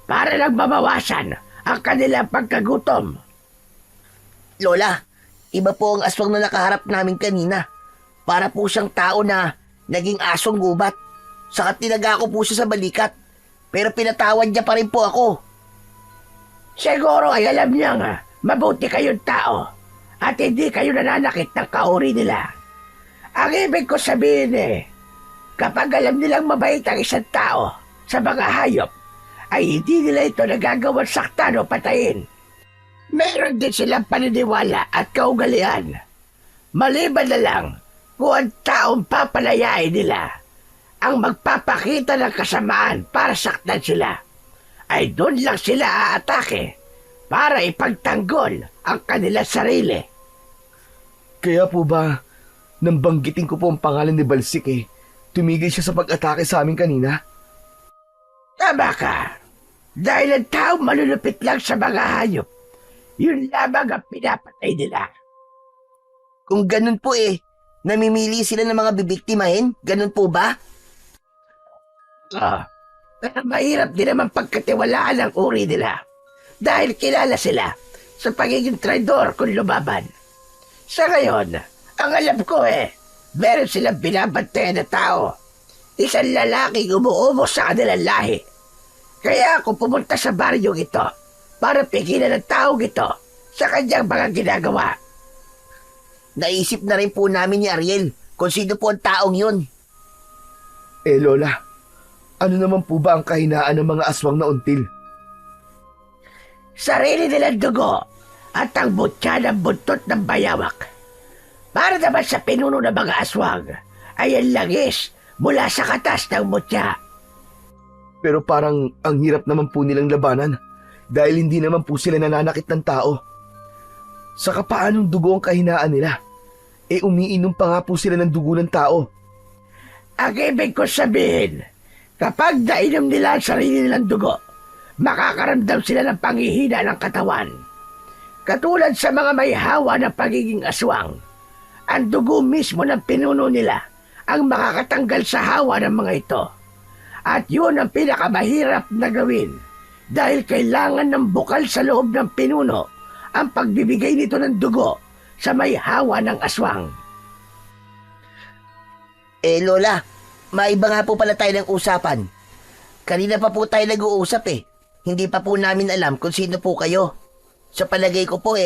para lang mabawasan ang kanilang pagkagutom. Lola, iba po ang aswang na nakaharap namin kanina. Para po siyang tao na naging asong gubat. Saka tinaga ko po siya sa balikat. Pero pinatawad niya pa rin po ako. Siguro ay alam niya nga, mabuti kayong tao at hindi kayo nananakit ng kauri nila. Ang ibig ko sabihin kapag alam nilang mabait ang isang tao sa mga hayop, ay hindi nila ito nagagawang saktan o patayin. Meron din silang paniniwala at kaugalian. Maliban na lang kung ang taong papalayain nila ang magpapakita ng kasamaan para saktan sila, ay doon lang sila aatake para ipagtanggol ang kanilang sarili. Kaya po ba, nang banggitin ko po ang pangalan ni Balsik tumigil siya sa pag-atake sa amin kanina? Tama ka. Dahil ang tao malulupit lang sa mga hayop, yun lamang ang pinapatay nila. Kung ganun po namimili sila ng mga bibiktimahin? Ganun po ba? Pero mahirap din naman pagkatiwalaan ang uri nila dahil kilala sila sa pagiging traidor kung lumaban. Sa ngayon, ang alam ko meron silang binabantayan na tao. Isang lalaking umuubo sa kanilang lahi. Kaya ako pumunta sa baryong ito para pigilan ang taong ito sa kanyang mga ginagawa. Naisip na rin po namin ni Ariel kung sino po ang taong yun. Lola, ano naman po ba ang kahinaan ng mga aswang na until? Sarili nilang dugo at ang butya ng buntot ng bayawak. Para naman sa pinuno ng mga aswang ay ang langis mula sa katas ng butya. Pero parang ang hirap naman po nilang labanan dahil hindi naman po sila nananakit ng tao. Saka paanong dugo ang kahinaan nila? Umiinom pa nga po sila ng dugo ng tao. Ang ibig ko sabihin, kapag nainom nila ang sarili nilang dugo, makakaramdam sila ng panghihina ng katawan. Katulad sa mga may hawa ng pagiging aswang, ang dugo mismo ng pinuno nila ang makakatanggal sa hawa ng mga ito. At yun ang pinakamahirap na gawin dahil kailangan ng bukal sa loob ng pinuno ang pagbibigay nito ng dugo sa may hawa ng aswang. Lola, maiba nga po pala tayo ng usapan. Kanina pa po tayo nag-uusap Hindi pa po namin alam kung sino po kayo. Sa palagay ko po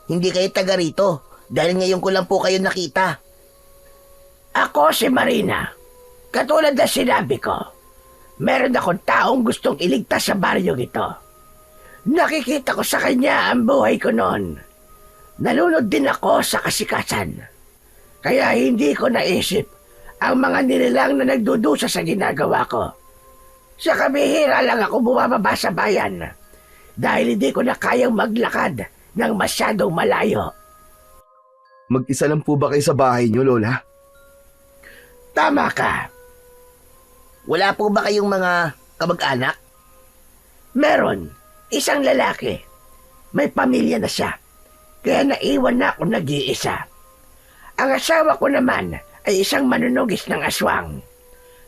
hindi kayo taga rito dahil ngayon ko lang po kayo nakita. Ako si Marina. Katulad na sinabi ko, meron akong taong gustong iligtas sa baryong ito. Nakikita ko sa kanya ang buhay ko noon. Nalunod din ako sa kasikasan. Kaya hindi ko naisip ang mga nilalang na nagdudusa sa ginagawa ko. Sa kabihira lang ako bumababa sa bayan dahil hindi ko na kayang maglakad ng masyadong malayo. Mag-isa lang po ba kayo sa bahay niyo, Lola? Tama ka. Wala po ba kayong mga kamag-anak? Meron. Isang lalaki. May pamilya na siya. Kaya naiwan na ako nag-iisa. Ang asawa ko naman ay isang manunugis ng aswang.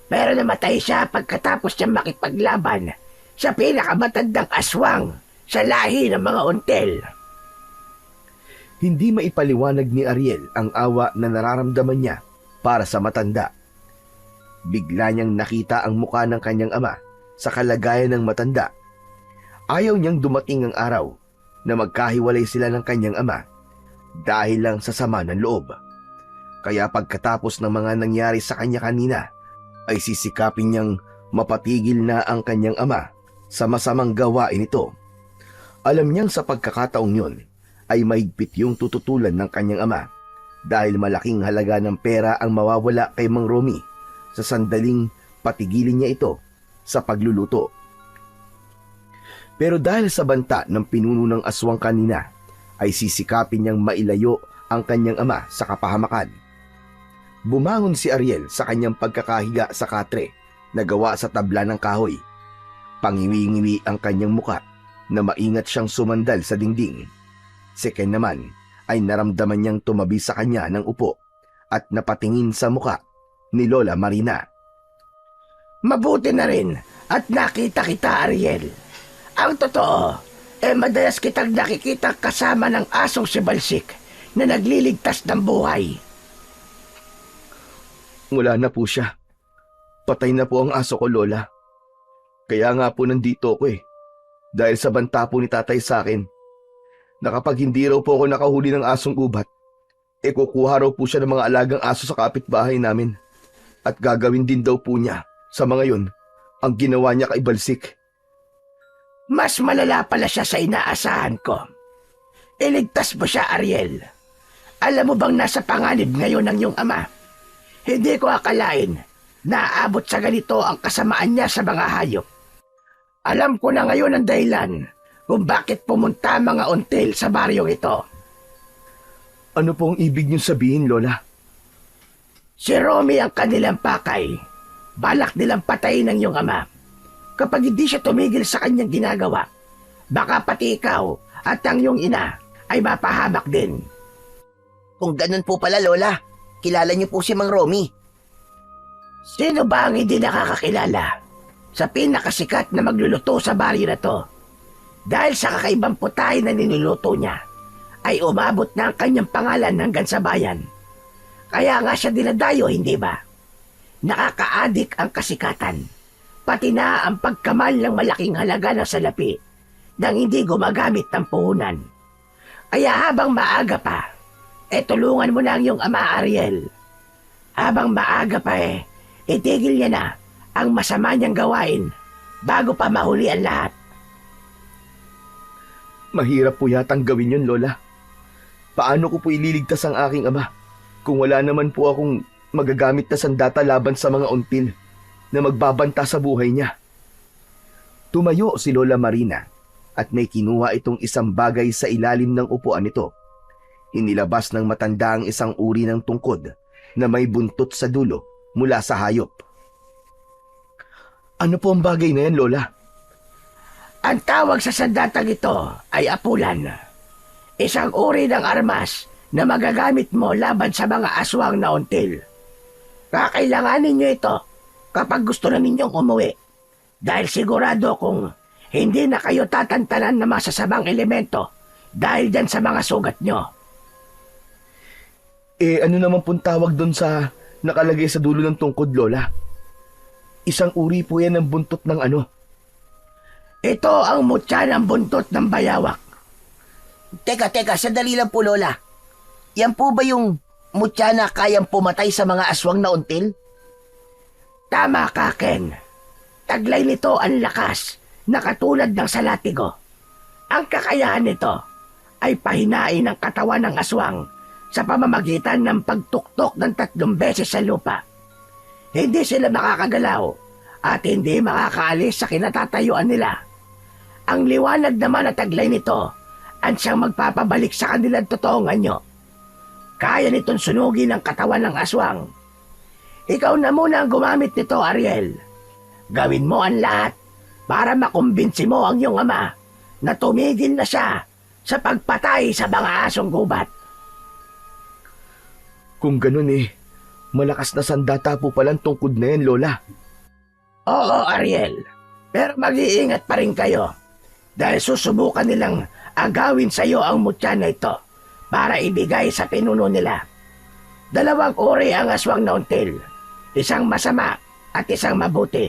Pero namatay siya pagkatapos niya makipaglaban sa pinakamatandang aswang sa lahi ng mga until. Hindi maipaliwanag ni Ariel ang awa na nararamdaman niya para sa matanda. Bigla niyang nakita ang mukha ng kanyang ama sa kalagayan ng matanda. Ayaw niyang dumating ang araw na magkahiwalay sila ng kanyang ama dahil lang sa sama ng loob. Kaya pagkatapos ng mga nangyari sa kanya kanina, ay sisikapin niyang mapatigil na ang kanyang ama sa masamang gawain ito. Alam niyang sa pagkakataong yun ay mahigpit yung tututulan ng kanyang ama dahil malaking halaga ng pera ang mawawala kay Mang Romy sa sandaling patigilin niya ito sa pagluluto. Pero dahil sa banta ng pinuno ng aswang kanina, ay sisikapin niyang mailayo ang kanyang ama sa kapahamakan. Bumangon si Ariel sa kanyang pagkakahiga sa katre na gawa sa tabla ng kahoy. Pangiwi-ngiwi ang kanyang muka na maingat siyang sumandal sa dingding. Si Ken naman ay naramdaman niyang tumabi sa kanya ng upo at napatingin sa muka ni Lola Marina. Mabuti na rin at nakita kita, Ariel. Ang totoo, madalas kitang nakikita kasama ng asong si Balsik na nagliligtas ng buhay. Wala na po siya. Patay na po ang aso ko, Lola. Kaya nga po nandito ako dahil sa banta po ni tatay sa akin na kapag hindi raw po ako nakahuli ng asong ubat, kukuha raw po siya ng mga alagang aso sa kapitbahay namin. At gagawin din daw po niya sa mga yun ang ginawa niya kay Balsik. Mas malala pala siya sa inaasahan ko. Iligtas mo siya, Ariel. Alam mo bang nasa panganib ngayon ng iyong ama? Hindi ko akalain na aabot sa ganito ang kasamaan niya sa mga hayop. Alam ko na ngayon ang dahilan kung bakit pumunta mga until sa baryong ito. Ano po ang ibig niyong sabihin, Lola? Si Romy ang kanilang pakay. Balak nilang patayin ang iyong ama. Kapag hindi siya tumigil sa kanyang ginagawa, baka pati ikaw at ang iyong ina ay mapahamak din. Kung ganun po pala, Lola, kilala niyo po si Mang Romy. Sino ba ang hindi nakakakilala sa pinakasikat na magluluto sa baryo na to? Dahil sa kakaibang putahe na niluluto niya, ay umabot na ang kanyang pangalan hanggang sa bayan. Kaya nga siya dinadayo, hindi ba? Nakakaadik ang kasikatan, pati na ang pagkamal ng malaking halaga ng salapi nang hindi gumagamit ng puhunan. Kaya habang maaga pa, tulungan mo na ang iyong ama Ariel. Habang maaga pa itigil niya na ang masama niyang gawain bago pa mahuli ang lahat. Mahirap po yatang gawin yun, Lola. Paano ko po ililigtas ang aking ama kung wala naman po akong magagamit na sandata laban sa mga until na magbabanta sa buhay niya? Tumayo si Lola Marina at may kinuha itong isang bagay sa ilalim ng upuan nito. Inilabas ng matanda ang isang uri ng tungkod na may buntot sa dulo mula sa hayop. Ano po ang bagay na yan, Lola? Ang tawag sa sandatang ito ay apulan. Isang uri ng armas na magagamit mo laban sa mga aswang na until. Kakailanganin niyo ito kapag gusto na ninyong umuwi. Dahil sigurado kung hindi na kayo tatantanan ng masasamang elemento dahil dyan sa mga sugat nyo. Ano naman pong tawag doon sa nakalagay sa dulo ng tungkod, Lola? Isang uri po yan ng buntot ng ano? Ito ang mutya ng buntot ng bayawak. Teka, sandali lang po, Lola. Yan po ba yung mutya na kayang pumatay sa mga aswang na until? Tama ka, Ken. Taglay nito ang lakas na katulad ng salatigo. Ang kakayahan nito ay pahinain ang katawan ng aswang sa pamamagitan ng pagtuktok ng 3 beses sa lupa. Hindi sila makakagalaw at hindi makakaalis sa kinatatayuan nila. Ang liwanag naman na taglay nito ang siyang magpapabalik sa kanilang totoong anyo. Kaya nitong sunugin ang katawan ng aswang. Ikaw na muna ang gumamit nito, Ariel. Gawin mo ang lahat para makumbinsi mo ang iyong ama na tumigil na siya sa pagpatay sa mga asong gubat. Kung ganun malakas na sandata po palang tungkod na yan, Lola. Oo, Ariel. Pero mag-iingat pa rin kayo dahil susubukan nilang agawin sa iyo ang mutya na ito para ibigay sa pinuno nila. 2 uri ang aswang na until. Isang masama at isang mabuti.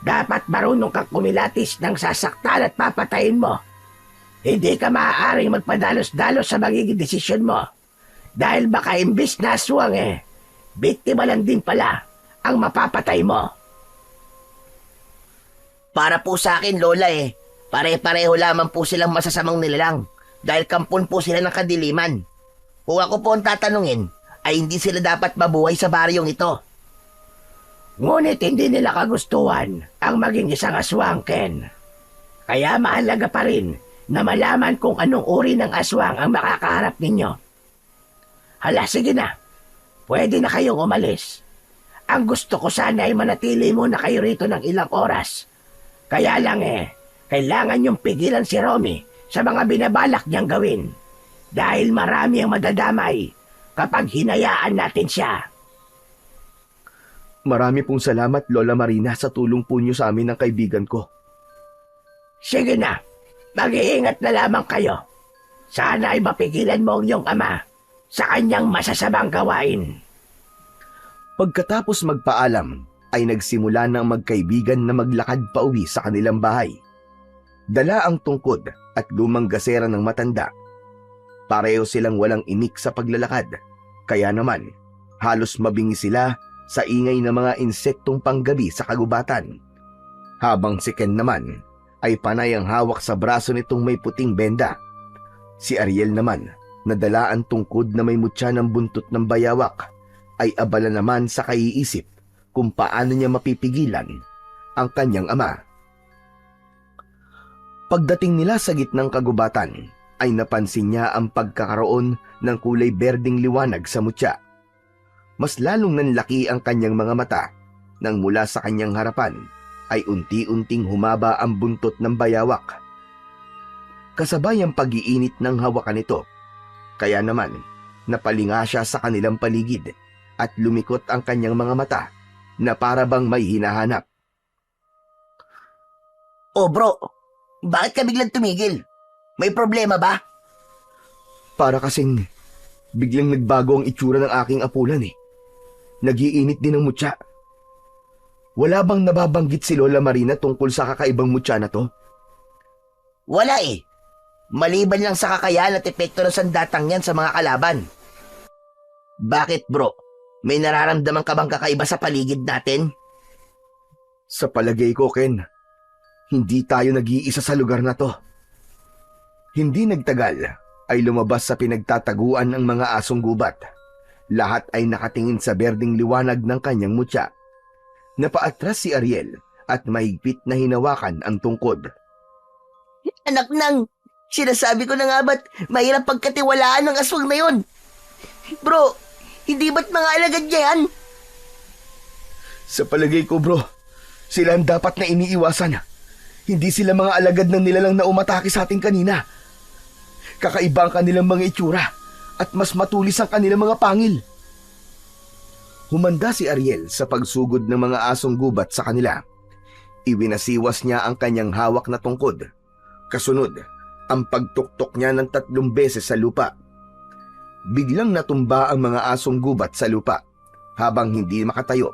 Dapat marunong kang kumilatis ng sasaktan at papatayin mo. Hindi ka maaaring magpadalos-dalos sa magiging desisyon mo. Dahil baka imbis na aswang biktima lang din pala ang mapapatay mo. Para po sa akin, Lola pare-pareho lamang po silang masasamang nilalang dahil kampon po sila ng kadiliman. Kung ako po ang tatanungin, ay hindi sila dapat mabuhay sa baryong ito. Ngunit hindi nila kagustuhan ang maging isang aswang, Ken. Kaya mahalaga pa rin na malaman kung anong uri ng aswang ang makakaharap ninyo. Hala, sige na. Pwede na kayong umalis. Ang gusto ko sana ay manatili muna kayo rito ng ilang oras. Kaya lang kailangan niyong pigilan si Romy sa mga binabalak niyang gawin. Dahil marami ang madadamay kapag hinayaan natin siya. Marami pong salamat, Lola Marina, sa tulong po niyo sa amin ng kaibigan ko. Sige na, mag-iingat na lamang kayo. Sana ay mapigilan mo ang iyong ama sa kanyang masasamang gawain. Pagkatapos magpaalam, ay nagsimula ng magkaibigan na maglakad pa uwi sa kanilang bahay. Dala ang tungkod at lumang gasera ng matanda. Pareho silang walang imik sa paglalakad, kaya naman halos mabingi sila sa ingay ng mga insektong panggabi sa kagubatan. Habang si Ken naman ay panay ang hawak sa braso nitong may puting benda. Si Ariel naman, nadala ang tungkod na may mutya ng buntot ng bayawak, ay abala naman sa kaiisip kung paano niya mapipigilan ang kanyang ama. Pagdating nila sa gitnang kagubatan, ay napansin niya ang pagkakaroon ng kulay berdeng liwanag sa mutya. Mas lalong nanlaki ang kanyang mga mata nang mula sa kanyang harapan ay unti-unting humaba ang buntot ng bayawak. Kasabay ang pag-iinit ng hawakan nito, kaya naman napalinga siya sa kanilang paligid at lumikot ang kanyang mga mata na para bang may hinahanap. Oh bro, bakit ka biglang tumigil? May problema ba? Para kasing biglang nagbago ang itsura ng aking apulan eh. Nagiinit din ang mutya. Wala bang nababanggit si Lola Marina tungkol sa kakaibang mutya na to? Wala eh. Maliban lang sa kakayahan at epekto ng sandatang yan sa mga kalaban. Bakit bro? May nararamdaman ka bang kakaiba sa paligid natin? Sa palagay ko, Ken, hindi tayo nag-iisa sa lugar na to. Hindi nagtagal ay lumabas sa pinagtataguan ng mga asong gubat. Lahat ay nakatingin sa berdeng liwanag ng kanyang mutya. Napaatras si Ariel at mahigpit na hinawakan ang tungkod. Anak nang, sinasabi ko na nga ba't mahirap pagkatiwalaan ng aswang na yon? Bro, hindi ba't mga alagad niya yan? Sa palagay ko, bro, sila ang dapat na iniiwasan. Hindi sila mga alagad ng nilalang na umatake sa atin kanina. Kakaiba ang kanilang mga itsura at mas matulis ang kanilang mga pangil. Humanda si Ariel sa pagsugod ng mga asong gubat sa kanila. Iwinasiwas niya ang kanyang hawak na tungkod. Kasunod, ang pagtuktok niya ng 3 beses sa lupa. Biglang natumba ang mga asong gubat sa lupa habang hindi makatayo.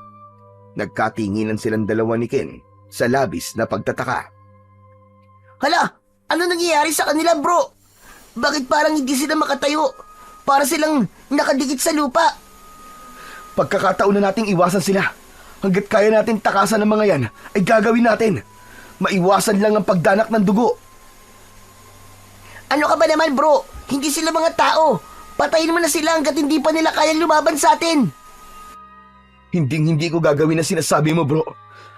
Nagkatinginan silang dalawa ni Ken sa labis na pagtataka. Hala, ano nangyayari sa kanila bro? Bakit parang hindi sila makatayo? Para silang nakadikit sa lupa. Pagkakataon na nating iwasan sila. Hanggat kaya natin takasan ng mga yan, ay gagawin natin. Maiwasan lang ang pagdanak ng dugo. Ano ka ba naman bro? Hindi sila mga tao. Patayin mo na sila hanggat hindi pa nila kayang lumaban sa atin. Hindi ko gagawin ang sinasabi mo, bro.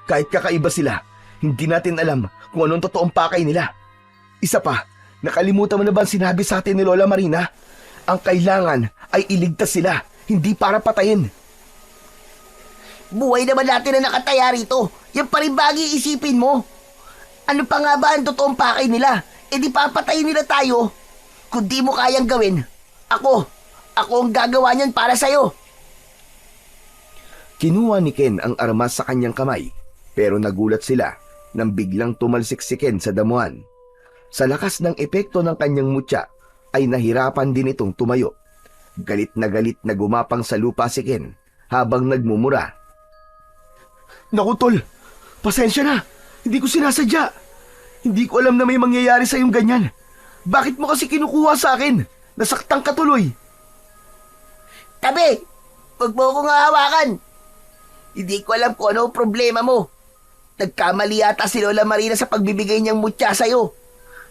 Kahit kakaiba sila, hindi natin alam kung anong totoong pakay nila. Isa pa, nakalimutan mo na ba ang sinabi sa atin ni Lola Marina? Ang kailangan ay iligtas sila, hindi para patayin. Buhay naman natin na nakataya rito. Yan pa rin bagay isipin mo. Ano pa nga ba ang totoong pakay nila? E di papatayin nila tayo. Kung di mo kayang gawin, ako ang gagawa niyan para sa'yo. Kinuha ni Ken ang armas sa kanyang kamay, pero nagulat sila nang biglang tumalsik si Ken sa damuhan. Sa lakas ng epekto ng kanyang mutya, ay nahirapan din itong tumayo. Galit na gumapang sa lupa si Ken habang nagmumura. Naku tol, pasensya na, hindi ko sinasadya. Hindi ko alam na may mangyayari sa iyong ganyan. Bakit mo kasi kinukuha sa akin? Nasaktan ka tuloy. Tabi, huwag mo akong hahawakan. Hindi ko alam kung ano ang problema mo. Nagkamali yata si Lola Marina sa pagbibigay niyang mutya sa'yo.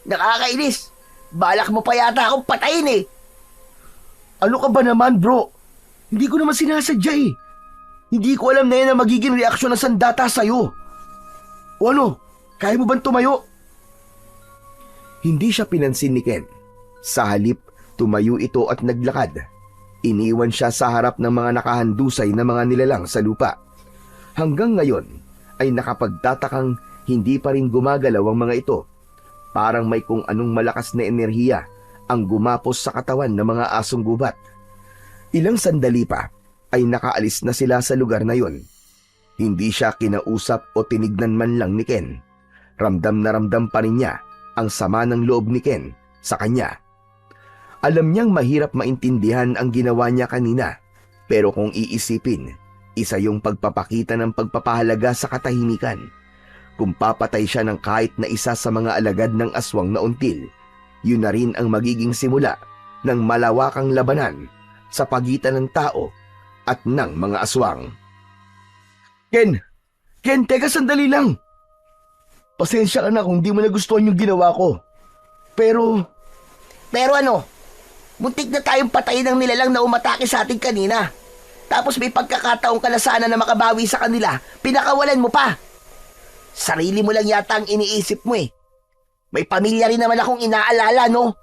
Nakakainis. Balak mo pa yata akong patayin eh. Ano ka ba naman, bro? Hindi ko naman sinasadya eh. Hindi ko alam na yan ang magiging reaksyon ng sandata sa'yo. O ano, kaya mo bang tumayo? Hindi siya pinansin ni Ken. Sa halip, tumayo ito at naglakad. Iniwan siya sa harap ng mga nakahandusay na mga nilalang sa lupa. Hanggang ngayon ay nakapagtatakang hindi pa rin gumagalaw ang mga ito. Parang may kung anong malakas na enerhiya ang gumapos sa katawan ng mga asong gubat. Ilang sandali pa ay nakaalis na sila sa lugar na yon. Hindi siya kinausap o tinignan man lang ni Ken. Ramdam na ramdam pa rin niya ang sama ng loob ni Ken sa kanya. Alam niyang mahirap maintindihan ang ginawa niya kanina, pero kung iisipin, isa yung pagpapakita ng pagpapahalaga sa katahimikan. Kung papatay siya ng kahit na isa sa mga alagad ng aswang na until, yun na rin ang magiging simula ng malawakang labanan sa pagitan ng tao at ng mga aswang. Ken, teka sandali lang. Pasensya ka na kung di mo nagustuhan yung ginawa ko. Pero ano? Muntik na tayong patayin ng nilalang na umatake sa atin kanina. Tapos may pagkakataong ka na sana na makabawi sa kanila, pinakawalan mo pa. Sarili mo lang yata ang iniisip mo eh. May pamilya rin naman akong inaalala, no?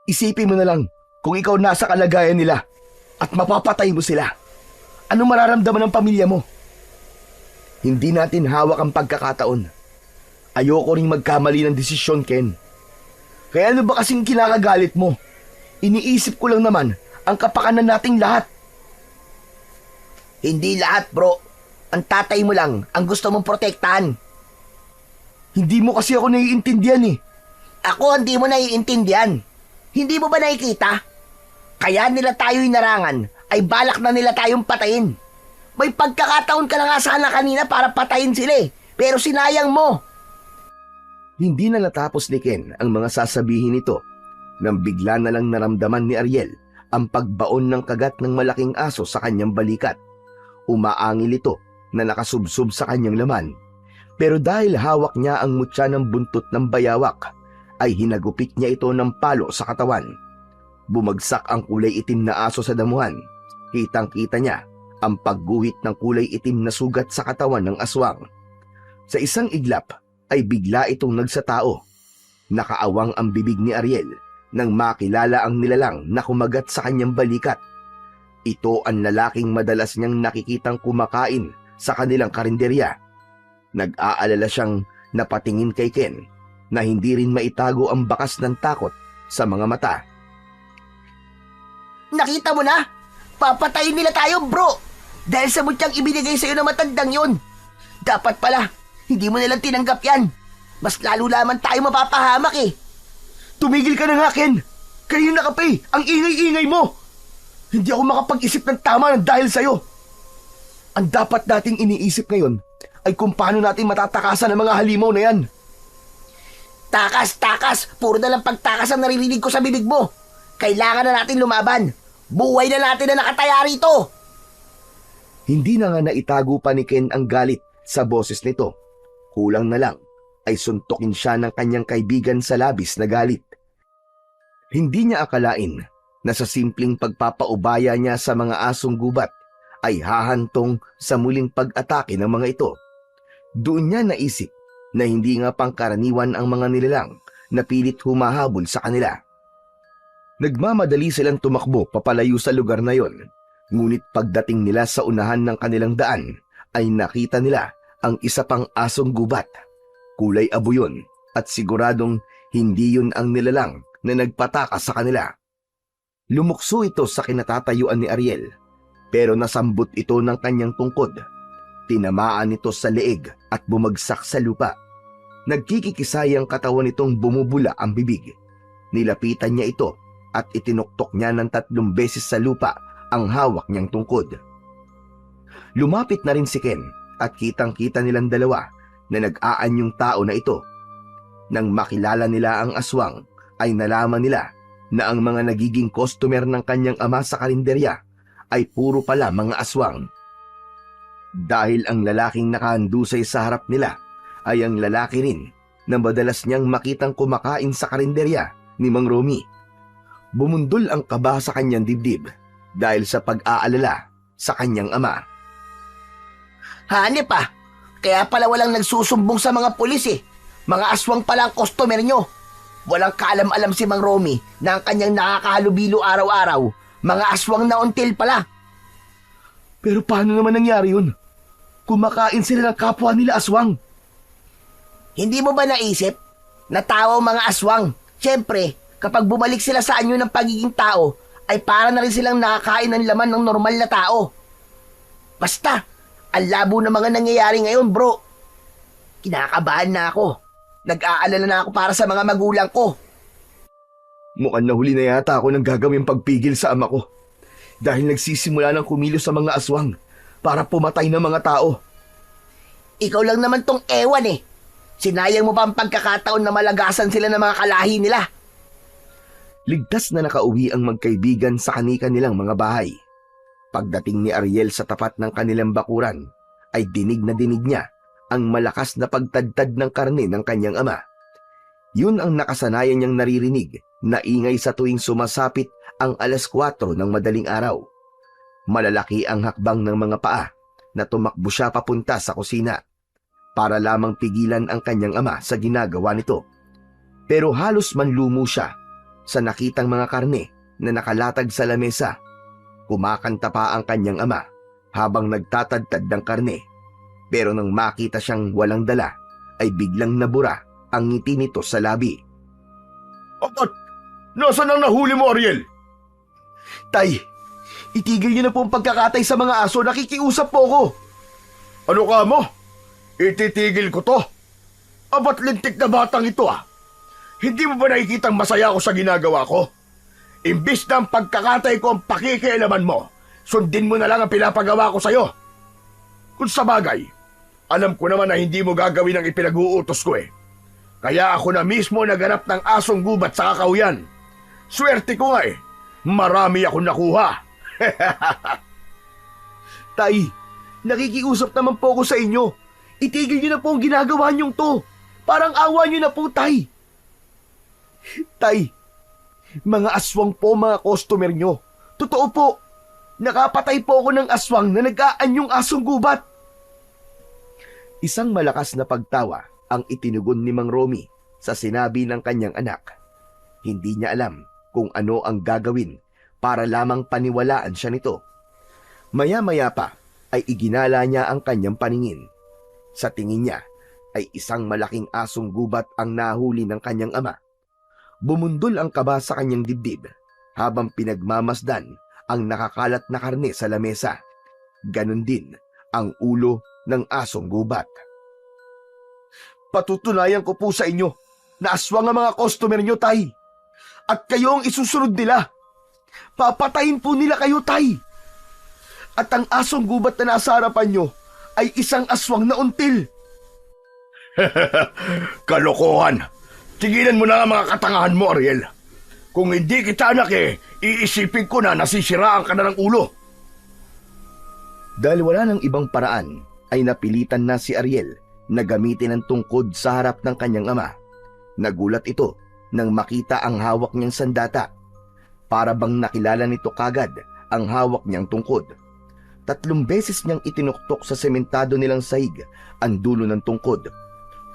Isipin mo na lang kung ikaw nasa kalagayan nila at mapapatay mo sila. Ano mararamdaman ng pamilya mo? Hindi natin hawak ang pagkakataon. Ayoko ring magkamali ng desisyon, Ken. Kaya ano ba kasing kinakagalit mo? Iniisip ko lang naman ang kapakanan nating lahat. Hindi lahat, bro. Ang tatay mo lang ang gusto mong protektahan. Hindi mo kasi ako naiintindihan eh. Ako hindi mo naiintindihan. Hindi mo ba nakikita? Kaya nila tayo inarangan ay balak na nila tayong patayin. May pagkakataon ka na nga sana kanina para patayin sila eh. Pero sinayang mo. Hindi na natapos ni Ken ang mga sasabihin nito nang bigla na lang naramdaman ni Ariel ang pagbaon ng kagat ng malaking aso sa kanyang balikat. Umaangil ito na nakasubsob sa kanyang laman. Pero dahil hawak niya ang mutya ng buntot ng bayawak, ay hinagupit niya ito ng palo sa katawan. Bumagsak ang kulay itim na aso sa damuhan. Kitang-kita niya ang pagguhit ng kulay itim na sugat sa katawan ng aswang. Sa isang iglap ay bigla itong nagsatao. Nakaawang ang bibig ni Ariel nang makilala ang nilalang na kumagat sa kanyang balikat. Ito ang lalaking madalas niyang nakikitang kumakain sa kanilang karinderya. Nag-aalala siyang napatingin kay Ken na hindi rin maitago ang bakas ng takot sa mga mata. Nakita mo na? Papatayin nila tayo, bro. Dahil sa mutyang ibinigay sa'yo ng matandang yun. Dapat pala, hindi mo nilang tinanggap yan. Mas lalo lamang tayo mapapahamak eh. Tumigil ka na nga, Ken! Kayo na kape! Ang ingay-ingay mo! Hindi ako makapag-isip ng tama ng dahil sa'yo. Ang dapat nating iniisip ngayon ay kung paano natin matatakasan ang mga halimaw na yan. Takas! Puro na lang pagtakas ang naririnig ko sa bibig mo. Kailangan na natin lumaban. Buhay na natin na nakataya rito. Hindi na nga naitago pa ni Ken ang galit sa boses nito. Kulang na lang ay suntukin siya ng kanyang kaibigan sa labis na galit. Hindi niya akalain na sa simpleng pagpapaubaya niya sa mga asong gubat ay hahantong sa muling pag-atake ng mga ito. Doon niya naisip na hindi nga pangkaraniwan ang mga nilalang na pilit humahabol sa kanila. Nagmamadali silang tumakbo papalayo sa lugar na yon. Ngunit pagdating nila sa unahan ng kanilang daan ay nakita nila ang isa pang asong gubat. Kulay abo yun at siguradong hindi yun ang nilalang na nagpataka sa kanila. Lumukso ito sa kinatatayuan ni Ariel pero nasambot ito ng kanyang tungkod. Tinamaan ito sa leeg at bumagsak sa lupa. Nagkikikisay ang katawan nitong bumubula ang bibig. Nilapitan niya ito at itinuktok niya ng 3 beses sa lupa ang hawak niyang tungkod. Lumapit na rin si Ken at kitang-kita nilang dalawa na nag-aanyong tao na ito. Nang makilala nila ang aswang, ay nalaman nila na ang mga nagiging customer ng kanyang ama sa karinderya ay puro pala mga aswang. Dahil ang lalaking nakahandusay sa harap nila ay ang lalaki rin na madalas niyang makitang kumakain sa karinderya ni Mang Romy. Bumundol ang kaba sa kanyang dibdib dahil sa pag-aalala sa kanyang ama. Hanip pa. Kaya pala walang nagsusumbong sa mga pulis eh. Mga aswang pala ang customer nyo. Walang kaalam-alam si Mang Romy na ang kanyang nakakahalubilo araw-araw. Mga aswang na until pala. Pero paano naman nangyari yun? Kumakain sila ng kapwa nila aswang. Hindi mo ba naisip na tao ang mga aswang? Siyempre, kapag bumalik sila sa anyo ng pagiging tao, ay para na rin silang nakakain ng laman ng normal na tao. Basta, ang labo na mga nangyayari ngayon, bro. Kinakabahan na ako. Nag-aalala na ako para sa mga magulang ko. Mukhang nahuli na yata ako ng gagawing pagpigil sa ama ko. Dahil nagsisimula ng kumilos sa mga aswang para pumatay ng mga tao. Ikaw lang naman tong ewan eh. Sinayang mo pa ang pagkakataon na malagasan sila ng mga kalahi nila. Ligtas na nakauwi ang magkaibigan sa kani-kanilang mga bahay. Pagdating ni Ariel sa tapat ng kanilang bakuran, ay dinig na dinig niya ang malakas na pagtadtad ng karne ng kanyang ama. Yun ang nakasanayan niyang naririnig na ingay sa tuwing sumasapit ang 4:00 ng madaling araw. Malalaki ang hakbang ng mga paa na tumakbo siya papunta sa kusina para lamang pigilan ang kanyang ama sa ginagawa nito. Pero halos manlumo siya sa nakitang mga karne na nakalatag sa lamesa. Kumakanta pa ang kanyang ama habang nagtatadtad ng karne. Pero nang makita siyang walang dala, ay biglang nabura ang ngiti nito sa labi. Apat! Nasaan ang nahuli mo, Ariel? Tay, itigil niyo na po ang pagkakatay sa mga aso. Nakikiusap po ako. Ano ka mo? Ititigil ko to. Abat lintik na batang ito ah. Hindi mo ba nakikitang masaya ako sa ginagawa ko? Imbis na ang pagkakatay ko ang pakikialaman mo, sundin mo na lang ang pinapagawa ko sa'yo. Kung sa bagay, alam ko naman na hindi mo gagawin ang ipinag-uutos ko eh. Kaya ako na mismo naganap ng asong gubat sa kakauyan. Swerte ko nga eh. Marami akong nakuha. Tay, nakikiusap naman po ako sa inyo. Itigil niyo na po ang ginagawa niyong to. Parang awa niyo na po, Tay. Tay, mga aswang po mga customer niyo. Totoo po, nakapatay po ako ng aswang na nag-aanyong asong gubat. Isang malakas na pagtawa ang itinugon ni Mang Romy sa sinabi ng kanyang anak. Hindi niya alam kung ano ang gagawin para lamang paniwalaan siya nito. Maya-maya pa ay iginala niya ang kanyang paningin. Sa tingin niya ay isang malaking asong gubat ang nahuli ng kanyang ama. Bumundol ang kaba sa kanyang dibdib habang pinagmamasdan ang nakakalat na karne sa lamesa. Ganon din ang ulo ng asong gubat. Patutunayan ko po sa inyo na aswang ang mga customer nyo, Tay. At kayo ang isusunod nila. Papatayin po nila kayo, Tay. At ang asong gubat na nasa harapan nyo ay isang aswang na until. Kalokohan! Tigilan mo na ang mga katangahan mo, Ariel. Kung hindi kita anak iisipin ko na nasisiraan ka na ng ulo. Dahil wala ng ibang paraan, ay napilitan na si Ariel na gamitin ang tungkod sa harap ng kanyang ama. Nagulat ito nang makita ang hawak niyang sandata. Para bang nakilala nito kagad ang hawak niyang tungkod. 3 beses niyang itinuktok sa sementado nilang sahig ang dulo ng tungkod.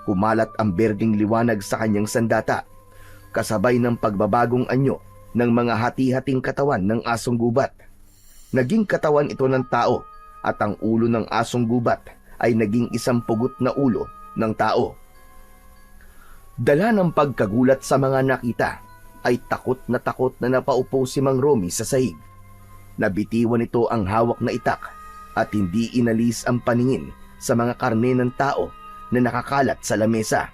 Kumalat ang berdeng liwanag sa kanyang sandata, kasabay ng pagbabagong anyo ng mga hati-hating katawan ng asong gubat. Naging katawan ito ng tao at ang ulo ng asong gubat ay naging isang pugot na ulo ng tao. Dala ng pagkagulat sa mga nakita, ay takot na napaupo si Mang Romy sa sahig. Nabitiwan nito ang hawak na itak at hindi inalis ang paningin sa mga karne ng tao na nakakalat sa lamesa.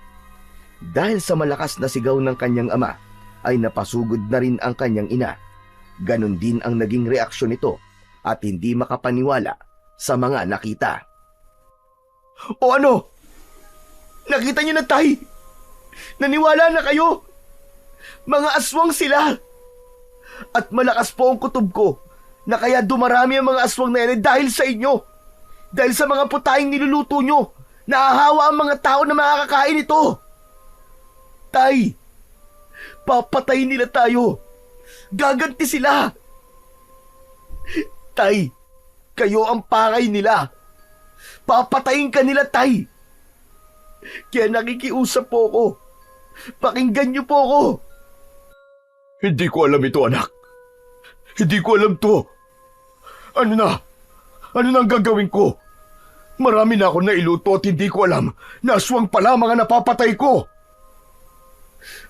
Dahil sa malakas na sigaw ng kanyang ama, ay napasugod na rin ang kanyang ina. Ganon din ang naging reaksyon nito at hindi makapaniwala sa mga nakita. O ano? Nakita niyo na, Tay? Naniwala na kayo? Mga aswang sila! At malakas po ang kutob ko na kaya dumarami ang mga aswang na yan dahil sa inyo. Dahil sa mga putaing niluluto nyo, naahawa ang mga tao na makakakain ito. Tay, papatayin nila tayo. Gaganti sila. Tay, kayo ang pakay nila. Papatayin ka nila, Tay. Kaya nakikiusap po ako. Pakinggan niyo po ako. Hindi ko alam ito, anak. Hindi ko alam to. Ano na? Ano na ang gagawin ko? Marami na ako nailuto at hindi ko alam na aswang pala mga napapatay ko.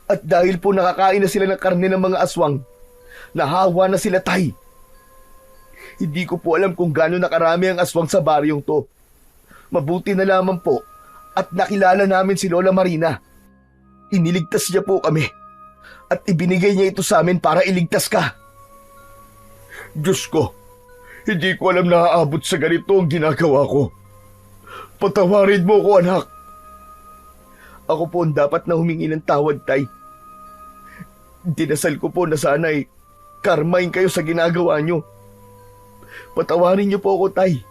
At dahil po nakakain na sila ng karne ng mga aswang, nahawa na sila, Tay. Hindi ko po alam kung gaano nakarami ang aswang sa baryong to. Mabuti na lamang po at nakilala namin si Lola Marina. Iniligtas niya po kami at ibinigay niya ito sa amin para iligtas ka. Diyos ko, hindi ko alam na aabot sa ganito ang ginagawa ko. Patawarin mo ko, anak. Ako po ang dapat na humingi ng tawad, Tay. Dinasal ko po na sana'y karmain kayo sa ginagawa niyo. Patawarin niyo po ako, Tay.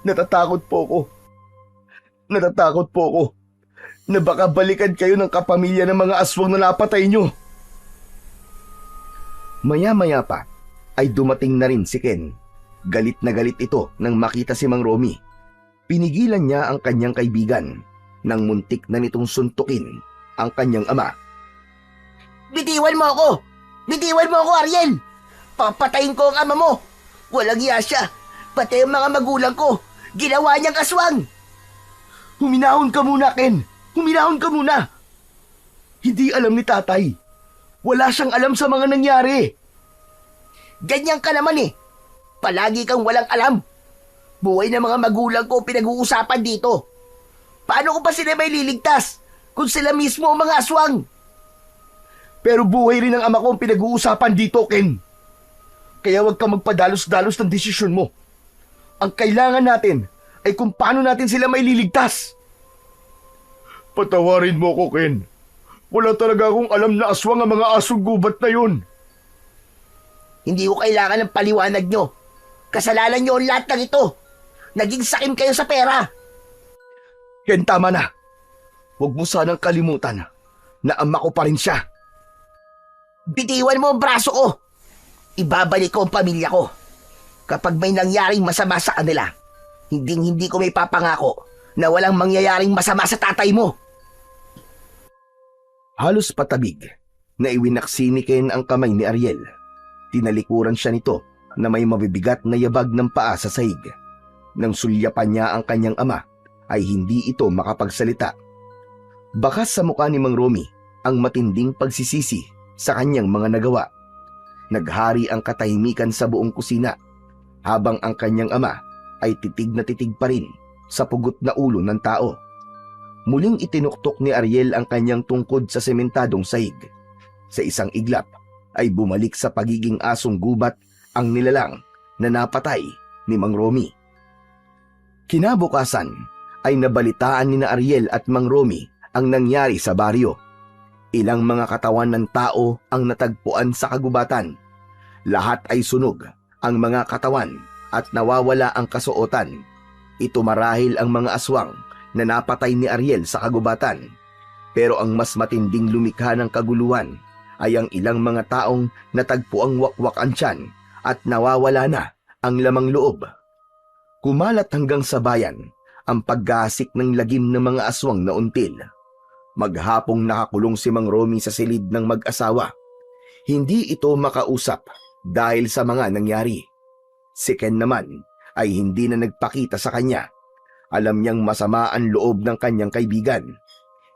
Natatakot po ako. Natatakot po ako na baka balikan kayo ng kapamilya ng mga aswang na napatay niyo. Maya-maya pa ay dumating na rin si Ken. Galit na galit ito nang makita si Mang Romy. Pinigilan niya ang kanyang kaibigan nang muntik na nitong suntukin ang kanyang ama. Bitiwan mo ako! Bitiwan mo ako, Ariel! Papatayin ko ang ama mo! Walang iya siya! Pati ang mga magulang ko! Ginawa niyang aswang! Huminahon ka muna, Ken. Huminahon ka muna. Hindi alam ni tatay. Wala siyang alam sa mga nangyari. Ganyan ka naman eh! Palagi kang walang alam! Buhay ng mga magulang ko pinag-uusapan dito! Paano ko pa sila may liligtas kung sila mismo ang mga aswang? Pero buhay rin ng ama ko ang pinag-uusapan dito, Ken. Kaya huwag kang magpadalos-dalos ng desisyon mo. Ang kailangan natin ay kung paano natin sila may liligtas. Patawarin mo ko, Ken. Wala talaga akong alam na aswang ang mga asong gubat na yun. Hindi ko kailangan ng paliwanag nyo. Kasalanan nyo ang lahat ng ito. Naging sakim kayo sa pera. Ken, tama na. Huwag mo sanang kalimutan na ama ko pa rin siya. Bitiwan mo ang braso ko. Ibabalik ko ang pamilya ko. Kapag may nangyaring masama sa kanila, hindi ko may papangako na walang mangyayaring masama sa tatay mo. Halos patabig na iwinaksi ni Ken ang kamay ni Ariel. Tinalikuran siya nito na may mabibigat na yabag ng paa sa sahig. Nang sulyapan niya ang kanyang ama, ay hindi ito makapagsalita. Bakas sa mukha ni Mang Romy ang matinding pagsisisi sa kanyang mga nagawa. Naghari ang katahimikan sa buong kusina, habang ang kanyang ama ay titig na titig pa rin sa pugot na ulo ng tao. Muling itinuktok ni Ariel ang kanyang tungkod sa sementadong sahig. Sa isang iglap ay bumalik sa pagiging asong gubat ang nilalang na napatay ni Mang Romy. Kinabukasan ay nabalitaan ni na Ariel at Mang Romy ang nangyari sa baryo. Ilang mga katawan ng tao ang natagpuan sa kagubatan. Lahat ay sunog ang mga katawan at nawawala ang kasuotan. Ito marahil ang mga aswang na napatay ni Ariel sa kagubatan. Pero ang mas matinding lumikha ng kaguluhan ay ang ilang mga taong natagpuang wakwak ang tiyan at nawawala na ang lamang loob. Kumalat hanggang sa bayan ang paggasik ng lagim ng mga aswang na until. Maghapong nakakulong si Mang Romy sa silid ng mag-asawa. Hindi ito makausap dahil sa mga nangyari. Si Ken naman ay hindi na nagpakita sa kanya. Alam niyang masama ang loob ng kanyang kaibigan.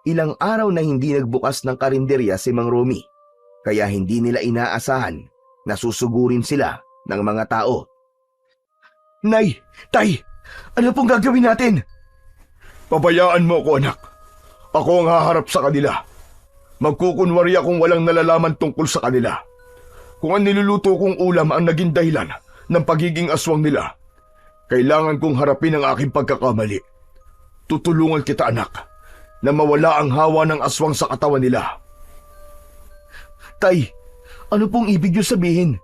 Ilang araw na hindi nagbukas ng karinderya si Mang Romy, kaya hindi nila inaasahan na susugurin sila ng mga tao. Nay! Tay! Ano pong gagawin natin? Pabayaan mo ko, anak. Ako ang haharap sa kanila. Magkukunwari akong walang nalalaman tungkol sa kanila. Kung ang niluluto kong ulam ang naging dahilan ng pagiging aswang nila, kailangan kong harapin ang aking pagkakamali. Tutulungan kita, anak, na mawala ang hawa ng aswang sa katawan nila. Tay, ano pong ibig niyo sabihin?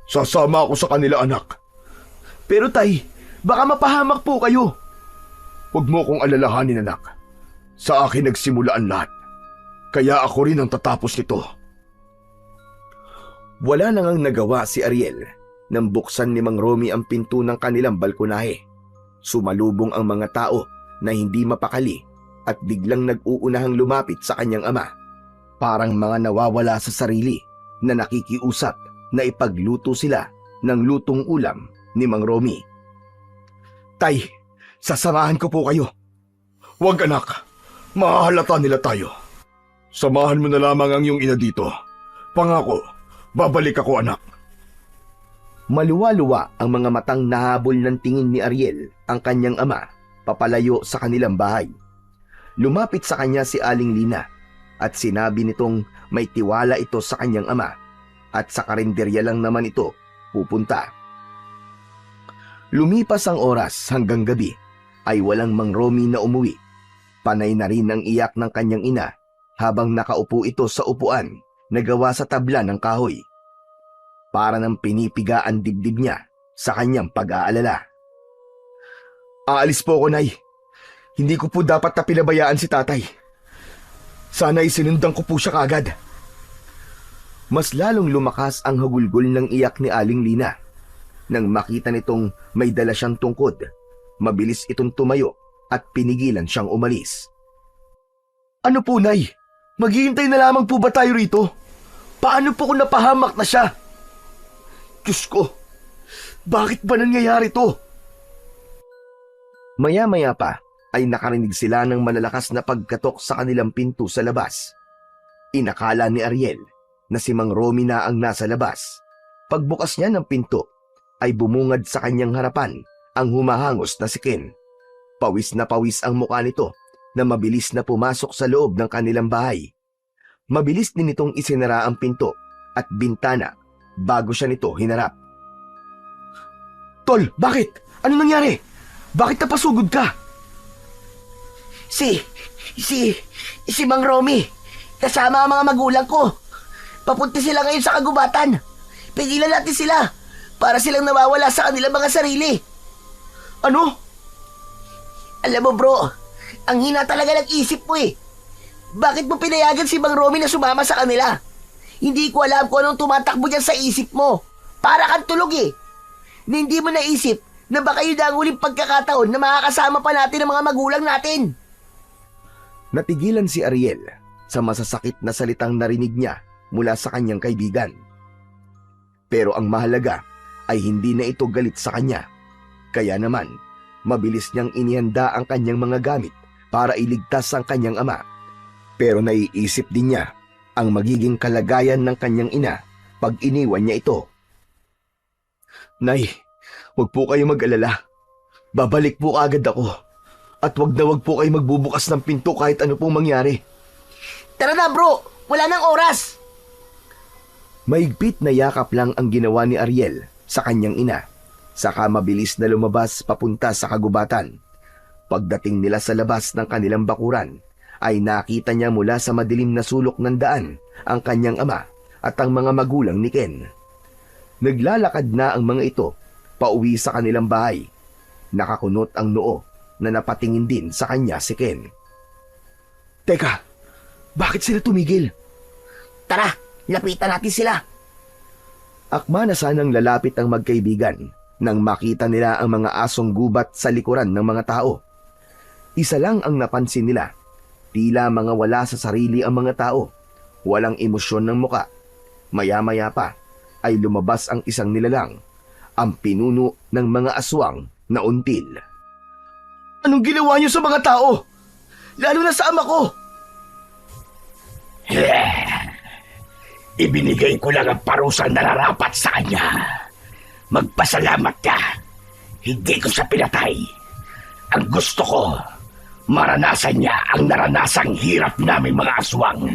Sasama ako sa kanila, anak. Pero tay, baka mapahamak po kayo. Huwag mo kong alalahanin, anak. Sa akin nagsimula ang lahat. Kaya ako rin ang tatapos nito. Wala nang ang nagawa si Ariel nang buksan ni Mang Romy ang pinto ng kanilang balkonahe. Sumalubong ang mga tao na hindi mapakali at biglang nag-uunahang lumapit sa kanyang ama. Parang mga nawawala sa sarili na nakikiusap na ipagluto sila ng lutong ulam ni Mang Romy. Tay, sasamahan ko po kayo. Huwag, anak. Mahahalata nila tayo. Samahan mo na lamang ang iyong ina dito. Pangako, babalik ako, anak. Maluwa-luwa ang mga matang nahabol ng tingin ni Ariel ang kanyang ama papalayo sa kanilang bahay. Lumapit sa kanya si Aling Lina at sinabi nitong may tiwala ito sa kanyang ama at sa karinderya lang naman ito pupunta. Lumipas ang oras hanggang gabi ay walang Mang Romy na umuwi. Panay na rin ang iyak ng kanyang ina habang nakaupo ito sa upuan na gawa sa tabla ng kahoy. Para nang pinipiga ang dibdib niya sa kanyang pag-aalala. Aalis po ako, Nay. Hindi ko po dapat na pinabayaan si tatay. Sana'y sinundan ko po siya kaagad. Mas lalong lumakas ang hagulgol ng iyak ni Aling Lina. Nang makita nitong may dala siyang tungkod, mabilis itong tumayo at pinigilan siyang umalis. Ano po, Nay? Maghihintay na lamang po ba tayo rito? Paano po kung napahamak na siya? Diyos ko, bakit ba nangyayari to? Maya-maya pa ay nakarinig sila ng malalakas na pagkatok sa kanilang pinto sa labas. Inakala ni Ariel na si Mang Romy na ang nasa labas. Pagbukas niya ng pinto ay bumungad sa kanyang harapan ang humahangos na si Ken. Pawis na pawis ang mukha nito na mabilis na pumasok sa loob ng kanilang bahay. Mabilis din itong isinara ang pinto at bintana bago siya nito hinarap. Tol, bakit? Ano nangyari? Bakit napasugod ka? Si Mang Romy, kasama ang mga magulang ko. Papunta sila ngayon sa kagubatan. Pigilan natin sila para silang nawawala sa kanilang mga sarili. Ano? Alam mo bro, ang hina talaga ng isip mo eh. Bakit mo pinayagan si Mang Romy na sumama sa kanila? Hindi ko alam kung anong tumatakbo dyan sa isip mo. Para kang tulog eh. Na hindi mo naisip na baka yun ang huling pagkakataon na makakasama pa natin ang mga magulang natin. Natigilan si Ariel sa masasakit na salitang narinig niya mula sa kanyang kaibigan. Pero ang mahalaga ay hindi na ito galit sa kanya. Kaya naman, mabilis niyang inihanda ang kanyang mga gamit para iligtas ang kanyang ama. Pero naiisip din niya ang magiging kalagayan ng kanyang ina pag iniwan niya ito. Nay, huwag po kayo mag-alala. Babalik po agad ako. At wag po kayo magbubukas ng pinto kahit ano pong mangyari. Tara na bro, wala nang oras. Maigpit na yakap lang ang ginawa ni Ariel sa kanyang ina. Saka mabilis na lumabas papunta sa kagubatan. Pagdating nila sa labas ng kanilang bakuran, ay nakita niya mula sa madilim na sulok ng daan ang kanyang ama at ang mga magulang ni Ken. Naglalakad na ang mga ito pauwi sa kanilang bahay. Nakakunot ang noo na napatingin din sa kanya si Ken. Teka, bakit sila tumigil? Tara, lapitan natin sila. Akma na sanang lalapit ang magkaibigan nang makita nila ang mga asong gubat sa likuran ng mga tao. Isa lang ang napansin nila. Tila mga wala sa sarili ang mga tao. Walang emosyon ng muka. Maya-maya pa ay lumabas ang isang nilalang, ang pinuno ng mga aswang na until. Anong ginawa niyo sa mga tao? Lalo na sa ama ko! Ibinigay ko lang ang parusang nararapat sa kanya. Magpasalamat ka. Hindi ko siya pinatay. Ang gusto ko, maranasan niya ang naranasang hirap namin mga aswang.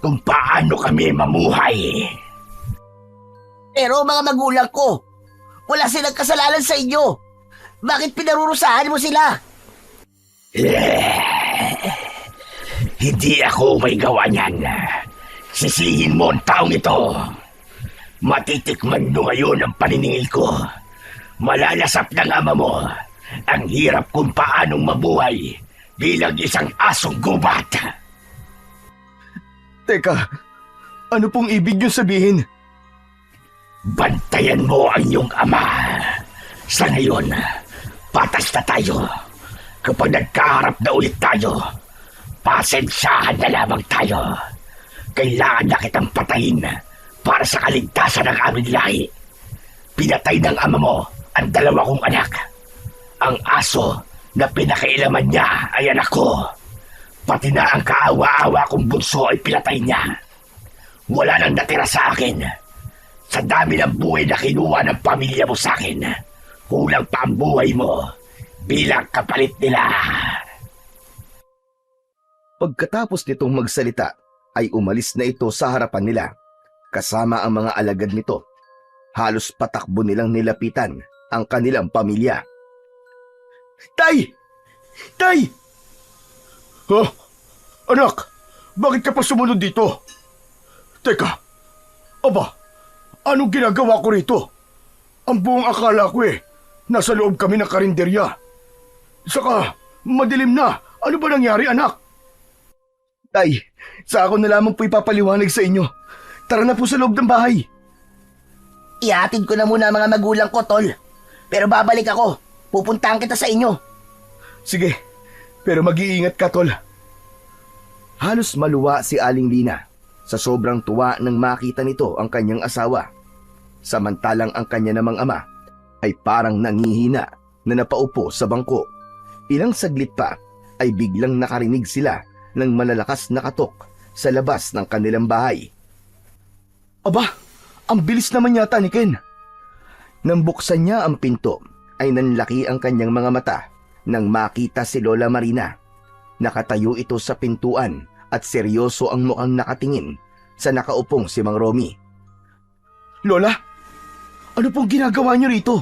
Kung paano kami mamuhay. Pero mga magulang ko, wala silang kasalanan sa inyo. Bakit pinarurusahan mo sila? Hindi ako may gawa niyan. Sisihin mo ang taong ito. Matitikman mo ngayon ang paniningil ko. Malalasap ng ama mo ang hirap kung paanong mabuhay bilang isang asong gubat. Teka, ano pong ibig niyo sabihin? Bantayan mo ang iyong ama. Sa ngayon, patas na tayo. Kapag nagkaharap na ulit tayo, pasensyahan na lamang tayo. Kailangan na kitang patayin para sa kaligtasan ng aming lahi. Pinatay ng ama mo ang dalawa kong anak. Ang aso na pinakailaman niya ay anak ko. Pati na ang kaawa-awa kong bunso ay pinatay niya. Wala nang natira sa akin. Sa dami ng buhay na kinuha ng pamilya mo sa akin, kulang pa ang buhay mo bilang kapalit nila. Pagkatapos nitong magsalita, ay umalis na ito sa harapan nila, kasama ang mga alagad nito. Halos patakbo nilang nilapitan ang kanilang pamilya. Tay! Tay! Ha? Anak, bakit ka pa sumunod dito? Teka, aba, anong ginagawa ko rito? Ang buong akala ko nasa loob kami ng karinderya. Saka, madilim na. Ano ba nangyari, anak? Tay, sa ako na lamang po ipapaliwanag sa inyo. Tara na po sa loob ng bahay. Ihatid ko na muna ang mga magulang ko, tol. Pero babalik ako. Pupuntahan kita sa inyo. Sige, pero mag-iingat ka, tol. Halos maluwa si Aling Lina sa sobrang tuwa nang makita nito ang kanyang asawa. Samantalang ang kanya namang ama ay parang nangihina na napaupo sa bangko. Ilang saglit pa ay biglang nakarinig sila ng malalakas na katok sa labas ng kanilang bahay. Aba, ang bilis naman yata ni Ken. Nang buksan niya ang pinto ay nanlaki ang kanyang mga mata nang makita si Lola Marina. Nakatayo ito sa pintuan at seryoso ang mukhang nakatingin sa nakaupong si Mang Romy. Lola, ano pong ginagawa niyo rito?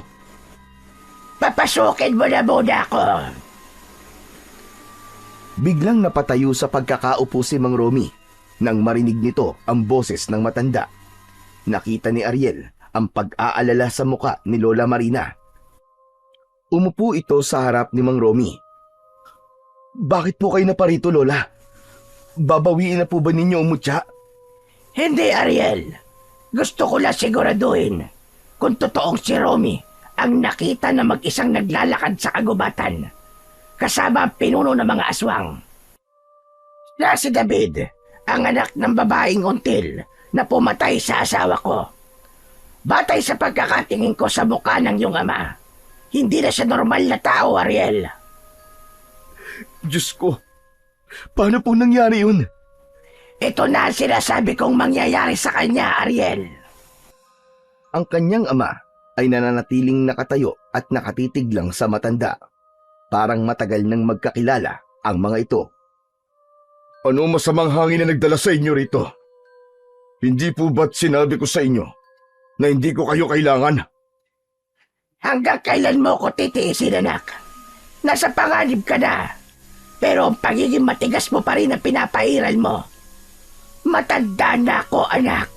Papasukin mo na muna ako. Biglang napatayo sa pagkakaupo si Mang Romy nang marinig nito ang boses ng matanda. Nakita ni Ariel ang pag-aalala sa muka ni Lola Marina. Umupo ito sa harap ni Mang Romy. Bakit po kayo na parito, Lola? Babawiin na po ba ninyo ang mutya? Hindi, Ariel. Gusto ko lang siguraduhin kung totoong si Romy ang nakita na mag-isang naglalakad sa kagubatan kasama ang pinuno ng mga aswang. Na si David, ang anak ng babaeng until na pumatay sa asawa ko. Batay sa pagkakatingin ko sa mukha ng iyong ama, hindi na siya normal na tao, Ariel. Diyos ko, paano po nangyari yun? Ito na ang sinasabi kong mangyayari sa kanya, Ariel. Ang kanyang ama ay nananatiling nakatayo at nakatitig lang sa matanda. Parang matagal nang magkakilala ang mga ito. Ano masamang hangin na nagdala sa inyo rito? Hindi po ba't sinabi ko sa inyo na hindi ko kayo kailangan? Hanggang kailan mo ko titiisin, anak? Nasa panganib ka na, pero ang pagiging matigas mo pa rin ang pinapairal mo. Matanda na ako, anak,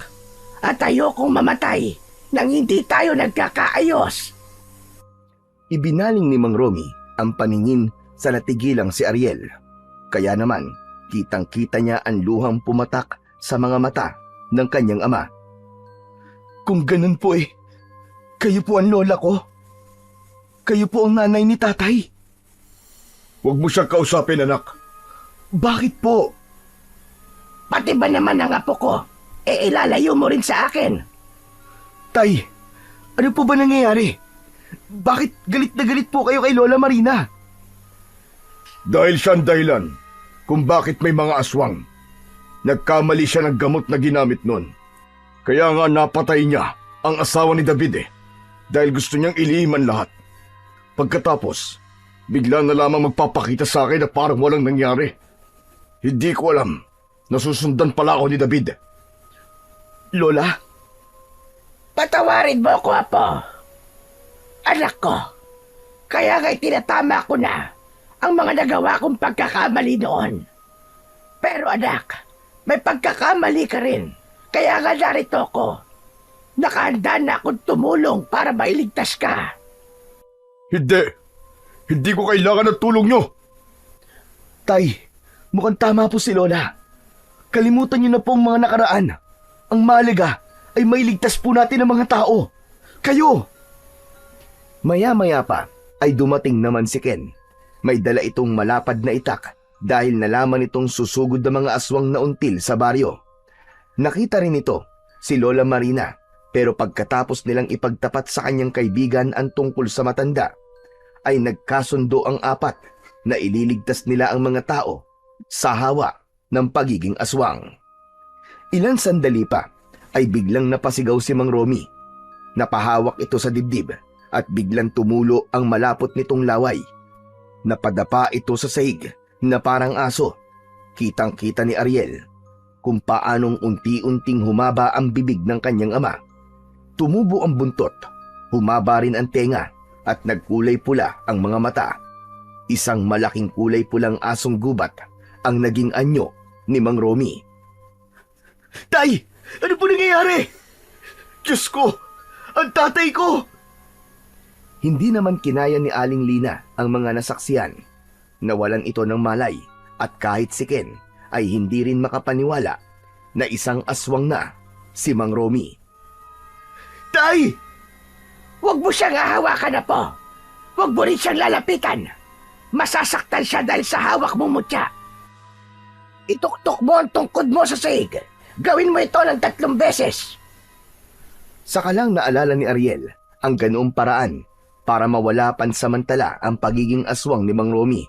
at ayokong mamatay nang hindi tayo nagkakaayos. Ibinaling ni Mang Romy ang paningin sa natigilang si Ariel. Kaya naman, kitang-kita niya ang luhang pumatak sa mga mata ng kanyang ama. Kung ganun po kayo po ang lola ko. Kayo po ang nanay ni tatay. Huwag mo siyang kausapin, anak. Bakit po? Pati ba naman ang apo ko, ilalayo mo rin sa akin? Tay, ano po ba nangyayari? Bakit galit na galit po kayo kay Lola Marina? Dahil siya ang dahilan kung bakit may mga aswang. Nagkamali siya ng gamot na ginamit nun. Kaya nga napatay niya ang asawa ni David dahil gusto niyang iliman lahat. Pagkatapos, bigla na lamang magpapakita sa akin na parang walang nangyari. Hindi ko alam. Nasusundan pala ako ni David. Lola? Patawarin mo ako, apo. Anak ko, kaya nga'y tinatama ko na ang mga nagawa kong pagkakamali noon. Pero anak, may pagkakamali ka rin. Kaya nga narito ko. Nakahanda na akong tumulong para mailigtas ka. Hindi. Hindi ko kailangan ng tulong niyo. Tay, mukhang tama po si Lola. Kalimutan niyo na po ang mga nakaraan. Ang mahalaga ay mailigtas po natin ang mga tao. Kayo! Maya-maya pa ay dumating naman si Ken. May dala itong malapad na itak dahil nalaman itong susugod na mga aswang na until sa baryo. Nakita rin ito si Lola Marina, pero pagkatapos nilang ipagtapat sa kanyang kaibigan ang tungkol sa matanda, ay nagkasundo ang apat na ililigtas nila ang mga tao sa hawa ng pagiging aswang. Ilang sandali pa ay biglang napasigaw si Mang Romy. Napahawak ito sa dibdib at biglang tumulo ang malapot nitong laway. Napadapa ito sa sahig na parang aso. Kitang-kita ni Ariel kung paanong unti-unting humaba ang bibig ng kanyang ama. Tumubo ang buntot, humaba rin ang tenga at nagkulay pula ang mga mata. Isang malaking kulay pulang asong gubat ang naging anyo ni Mang Romy. Tay! Ano po nangyayari? Diyos ko! Ang tatay ko! Hindi naman kinaya ni Aling Lina ang mga nasaksiyan. Nawalan ito ng malay at kahit si Ken ay hindi rin makapaniwala na isang aswang na si Mang Romy. Tay! Huwag mo siyang hahawakan na po. Huwag mo rin siyang lalapitan. Masasaktan siya dahil sa hawak mong mutya. Ituktok mo ang tungkod mo sa sahig Gawin mo ito ng 3 beses. Saka lang naalala ni Ariel ang ganoong paraan para mawala pansamantala ang pagiging aswang ni Mang Romy.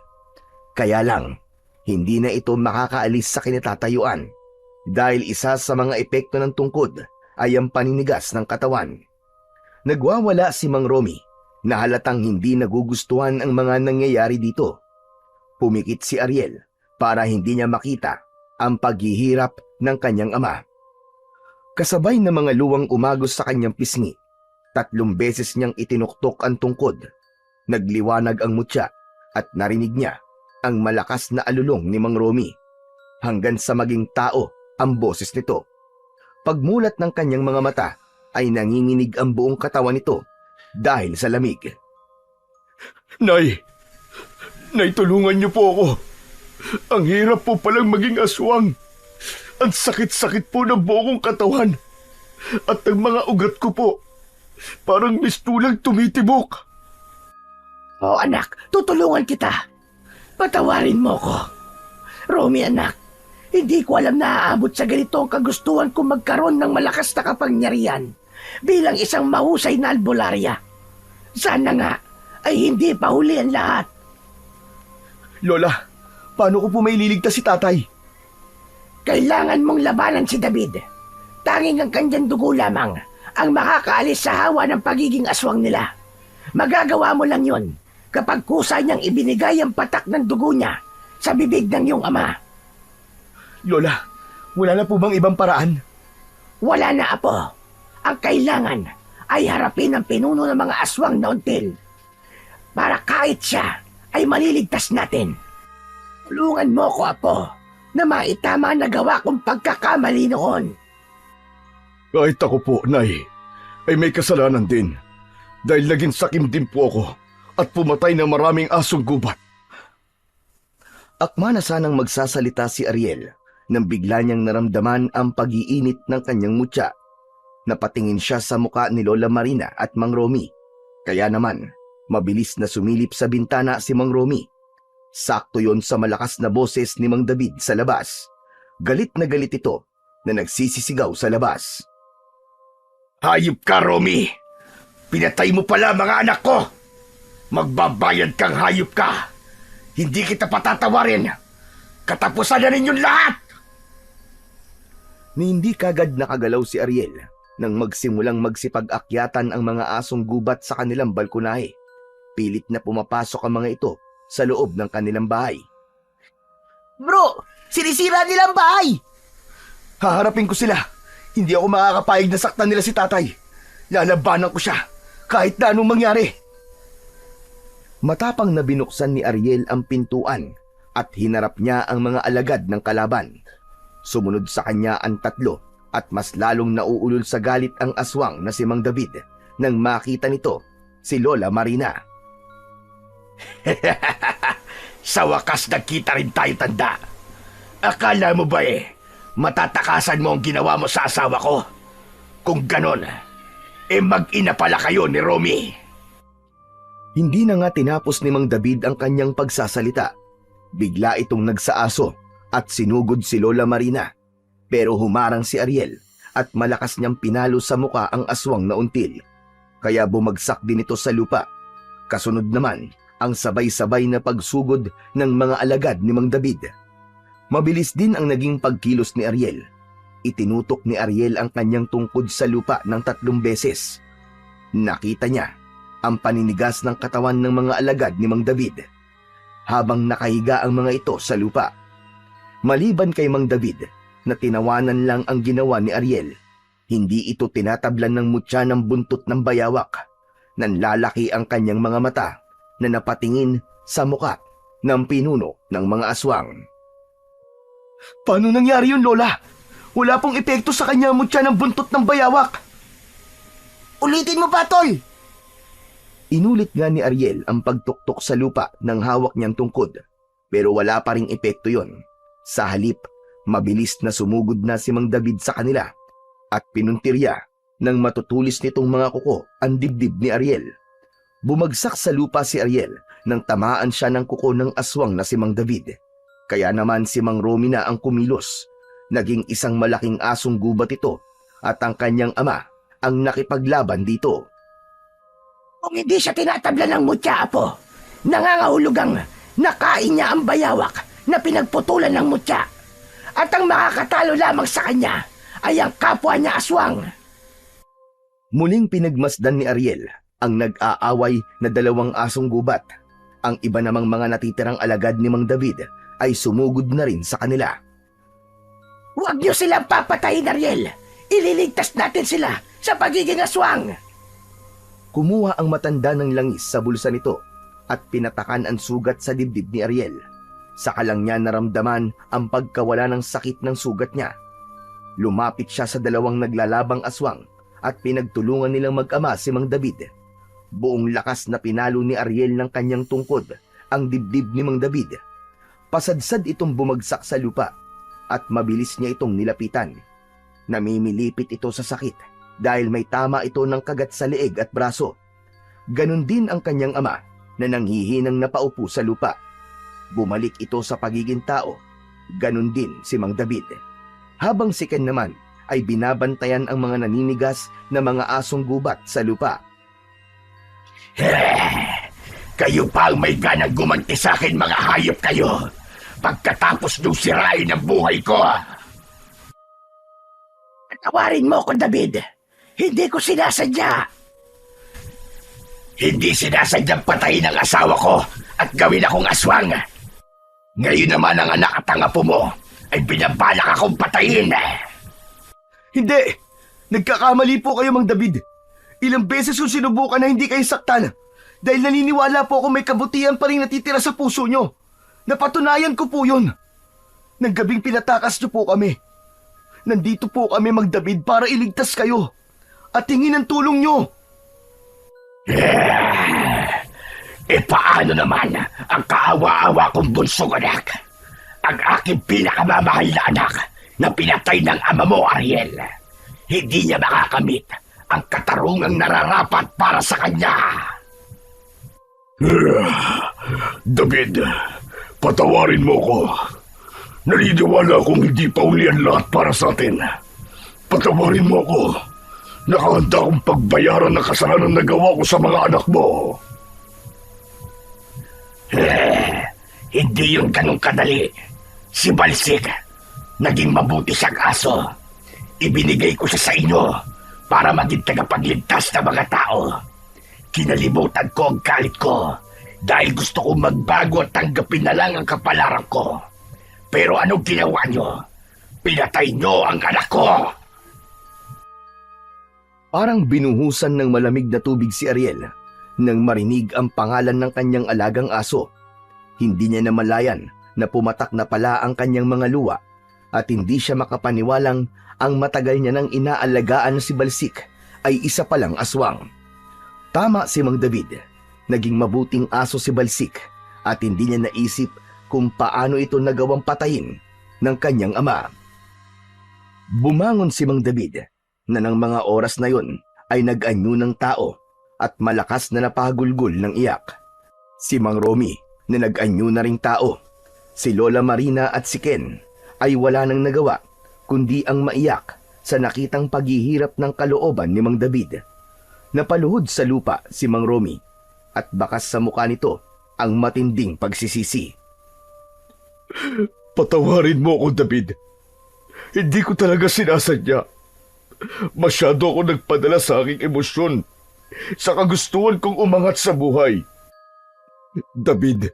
Kaya lang, hindi na ito makakaalis sa kinatatayuan dahil isa sa mga epekto ng tungkod ay ang paninigas ng katawan. Nagwawala si Mang Romy na halatang hindi nagugustuhan ang mga nangyayari dito. Pumikit si Ariel para hindi niya makita ang paghihirap ng kanyang ama. Kasabay na mga luwang umagos sa kanyang pisngi, 3 beses niyang itinuktok ang tungkod. Nagliwanag ang mutya at narinig niya ang malakas na alulong ni Mang Romy hanggang sa maging tao ang boses nito. Pagmulat ng kanyang mga mata ay nanginginig ang buong katawan nito dahil sa lamig. Nay! Nay, tulungan niyo po ako. Ang hirap po palang maging aswang. Ang sakit-sakit po ng buong katawan. At ang mga ugat ko po, parang mistulang tumitibok. O anak, tutulungan kita. Patawarin mo ko. Romy anak, hindi ko alam na aabot sa ganito ang kagustuhan kong magkaroon ng malakas na kapangyarihan bilang isang mahusay na albularya. Sana nga ay hindi pa huli ang lahat. Lola, paano ko po may liligtas si tatay? Kailangan mong labanan si David. Tanging ang kanyang dugo lamang ang makakaalis sa hawa ng pagiging aswang nila. Magagawa mo lang yon kapag kusa niyang ibinigay ang patak ng dugo niya sa bibig ng iyong ama. Lola, wala na po bang ibang paraan? Wala na, apo. Ang kailangan ay harapin ang pinuno ng mga aswang na until para kahit siya ay maliligtas natin. Tulungan mo ko, apo, na maitama na gawa kong pagkakamali noon. Kahit ako po, Nay, ay may kasalanan din. Dahil naging sakim din po ako at pumatay ng maraming asong gubat. Akma na sanang magsasalita si Ariel nang bigla niyang naramdaman ang pag-iinit ng kanyang mutya. Napatingin siya sa muka ni Lola Marina at Mang Romy. Kaya naman, mabilis na sumilip sa bintana si Mang Romy. Sakto yon sa malakas na boses ni Mang David sa labas. Galit na galit ito na nagsisisigaw sa labas. Hayop ka, Romy! Pinatay mo pala mga anak ko! Magbabayad kang hayop ka! Hindi kita patatawarin! Katapusan na ninyong lahat! Ni hindi kagad nakagalaw si Ariel nang magsimulang magsipag-akyatan ang mga asong gubat sa kanilang balkonahe. Pilit na pumapasok ang mga ito sa loob ng kanilang bahay. Bro, sinisira nilang bahay! Haharapin ko sila. Hindi ako makakapayag na saktan nila si tatay. Lalabanan ko siya kahit na anong mangyari. Matapang na binuksan ni Ariel ang pintuan at hinarap niya ang mga alagad ng kalaban. Sumunod sa kanya ang 3 at mas lalong nauulol sa galit ang aswang na si Mang David nang makita nito si Lola Marina. Sa wakas nagkita rin tayo, tanda. Akala mo ba matatakasan mo ang ginawa mo sa asawa ko? Kung ganon, mag-ina pala kayo ni Romy. Hindi na nga tinapos ni Mang David ang kanyang pagsasalita. Bigla itong nagsaaso at sinugod si Lola Marina. Pero humarang si Ariel at malakas niyang pinalo sa muka ang aswang na until. Kaya bumagsak din ito sa lupa. Kasunod naman ang sabay-sabay na pagsugod ng mga alagad ni Mang David. Mabilis din ang naging pagkilos ni Ariel. Itinutok ni Ariel ang kanyang tungkod sa lupa ng 3 beses. Nakita niya ang paninigas ng katawan ng mga alagad ni Mang David habang nakahiga ang mga ito sa lupa. Maliban kay Mang David na tinawanan lang ang ginawa ni Ariel, hindi ito tinatablan ng mutya ng buntot ng bayawak. Nanlalaki ang kanyang mga mata na napatingin sa muka ng pinuno ng mga aswang. Paano nangyari yun, Lola? Wala pong epekto sa kanya ang mutya ng buntot ng bayawak. Ulitin mo pa, Tol! Inulit nga ni Ariel ang pagtuktok sa lupa ng hawak niyang tungkod, pero wala pa ring epekto yon. Sa halip, mabilis na sumugod na si Mang David sa kanila at pinuntirya nang matutulis nitong mga kuko ang dibdib ni Ariel. Bumagsak sa lupa si Ariel nang tamaan siya ng kuko ng aswang na si Mang David. Kaya naman si Mang Romy na ang kumilos. Naging isang malaking asong gubat ito at ang kanyang ama ang nakipaglaban dito. Kung hindi siya tinatabla ng mutya, Apo, nangangahulugang nakain niya ang bayawak na pinagputulan ng mutya. At ang makakatalo lamang sa kanya ay ang kapwa niya aswang. Muling pinagmasdan ni Ariel ang nag-aaway na 2 asong gubat. Ang iba namang mga natitirang alagad ni Mang David ay sumugod na rin sa kanila. Huwag niyo silang papatayin, Ariel. Ililigtas natin sila sa pagiging aswang. Kumuha ang matanda ng langis sa bulsa nito at pinatakan ang sugat sa dibdib ni Ariel. Saka lang niya naramdaman ang pagkawala ng sakit ng sugat niya. Lumapit siya sa 2 naglalabang aswang at pinagtulungan nilang mag-ama si Mang David. Buong lakas na pinalo ni Ariel ng kanyang tungkod ang dibdib ni Mang David. Pasadsad itong bumagsak sa lupa at mabilis niya itong nilapitan. Namimilipit ito sa sakit dahil may tama ito ng kagat sa leeg at braso. Ganon din ang kanyang ama na nanghihinang napaupo sa lupa. Bumalik ito sa pagiging tao. Ganon din si Mang David. Habang si Ken naman ay binabantayan ang mga naninigas na mga asong gubat sa lupa. Kayo pa ang may ganang gumanti sa akin, mga hayop kayo. Pagkatapos nung sirain ang buhay ko. Patawarin mo ko, David. Hindi ko sinasadya. Hindi sinasadyang patayin ang asawa ko at gawin akong aswang. Ngayon naman ang anak at ang apo mo ay binabalak akong patayin. Hindi! Nagkakamali po kayo, Mang David. Ilang beses yung sinubukan na hindi kayo saktan. Dahil naniniwala po ako may kabutihan pa rin natitira sa puso nyo. Napatunayan ko po yun. Nang gabing pinatakas nyo po kami. Nandito po kami, Mang David, para iligtas kayo. At tingin ang tulong nyo. Paano naman ang kaawa-awa kong bunsong anak? Ang aking pinakamamahal na anak na pinatay ng ama mo, Ariel. Hindi niya makakamit ang katarungang nararapat para sa kanya. David, patawarin mo ko. Naniniwala akong hindi pa uli ang lahat para sa atin. Patawarin mo ko. Nakahanda akong pagbayaran ng kasalanan na gawa ko sa mga anak mo. Hindi yun ganun kadali. Si Balsik, naging mabuti siyang aso. Ibinigay ko siya sa inyo para maging tagapagligtas ng mga tao. Kinalimutan ko ang galit ko dahil gusto kong magbago at tanggapin na lang ang kapalaran ko. Pero anong ginawa nyo? Pinatay nyo ang anak ko! Parang binuhusan ng malamig na tubig si Ariel nang marinig ang pangalan ng kanyang alagang aso. Hindi niya namalayan na pumatak na pala ang kanyang mga luwa at hindi siya makapaniwalang ang matagal niya nang inaalagaan na si Balsik ay isa palang aswang. Tama si Mang David. Naging mabuting aso si Balsik at hindi niya naisip kung paano ito nagawang patayin ng kanyang ama. Bumangon si Mang David na ng mga oras na yon ay nag-anyo ng tao at malakas na napagulgol ng iyak. Si Mang Romy na nag-anyo na ring tao. Si Lola Marina at si Ken ay wala nang nagawa kundi ang maiyak sa nakitang paghihirap ng kalooban ni Mang David. Napaluhod sa lupa si Mang Romy at bakas sa mukha nito ang matinding pagsisisi. Patawarin mo ako, David. Hindi ko talaga sinasadya. Masyado ako nagpadala sa aking emosyon sa kagustuhan kong umangat sa buhay. David,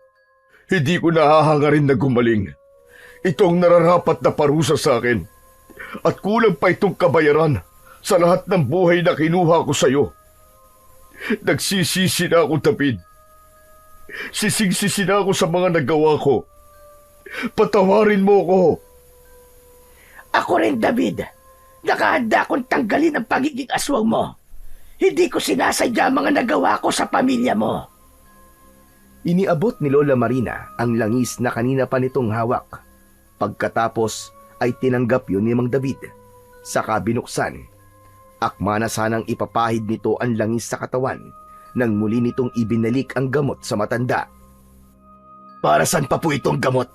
hindi ko nahahangarin na gumaling. Ito ang nararapat na parusa sa akin. At kulang pa itong kabayaran sa lahat ng buhay na kinuha ko sa iyo. Nagsisisi na ako, David. Sisig-sisi na ako sa mga nagawa ko. Patawarin mo ko. Ako rin, David. Nakahanda akong tanggalin ang pagiging aswang mo. Hindi ko sinasadya ang mga nagawa ko sa pamilya mo. Iniabot ni Lola Marina ang langis na kanina pa nitong hawak. Pagkatapos ay tinanggap yun ni Mang David. Saka binuksan. Akma na sanang ipapahid nito ang langis sa katawan nang muli nitong ibinalik ang gamot sa matanda. Para saan pa po itong gamot?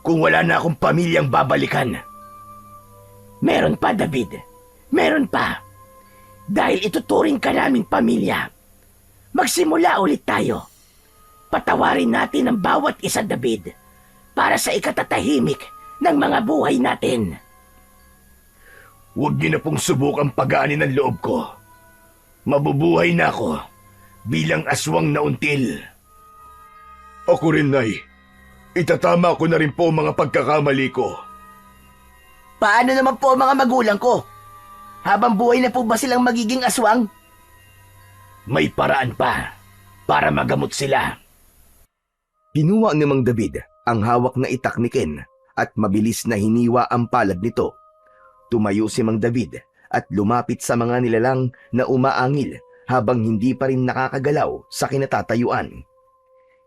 Kung wala na akong pamilyang babalikan. Meron pa, David. Meron pa. Dahil ituturing ka naming pamilya. Magsimula ulit tayo. Patawarin natin ang bawat isa, David, para sa ikatatahimik ng mga buhay natin. Huwag niyo na pong subukang pagaanin ang loob ko. Mabubuhay na ako bilang aswang na until. Ako rin, Nay. Itatama ko na rin po mga pagkakamali ko. Paano naman po ang mga magulang ko? Habang buhay na po ba silang magiging aswang? May paraan pa para magamot sila. Kinuha ni Mang David ang hawak na itak ni Ken at mabilis na hiniwa ang palad nito. Tumayo si Mang David at lumapit sa mga nilalang na umaangil habang hindi pa rin nakakagalaw sa kinatatayuan.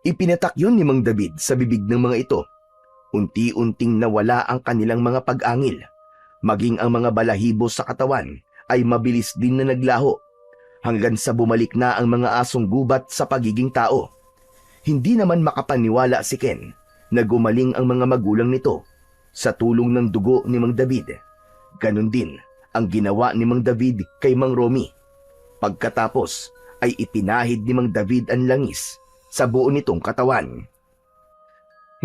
Ipinatak yun ni Mang David sa bibig ng mga ito. Unti-unting nawala ang kanilang mga pag-angil. Maging ang mga balahibo sa katawan ay mabilis din na naglaho hanggang sa bumalik na ang mga asong gubat sa pagiging tao. Hindi naman makapaniwala si Ken na gumaling ang mga magulang nito sa tulong ng dugo ni Mang David. Ganon din ang ginawa ni Mang David kay Mang Romy. Pagkatapos ay ipinahid ni Mang David ang langis sa buo nitong katawan.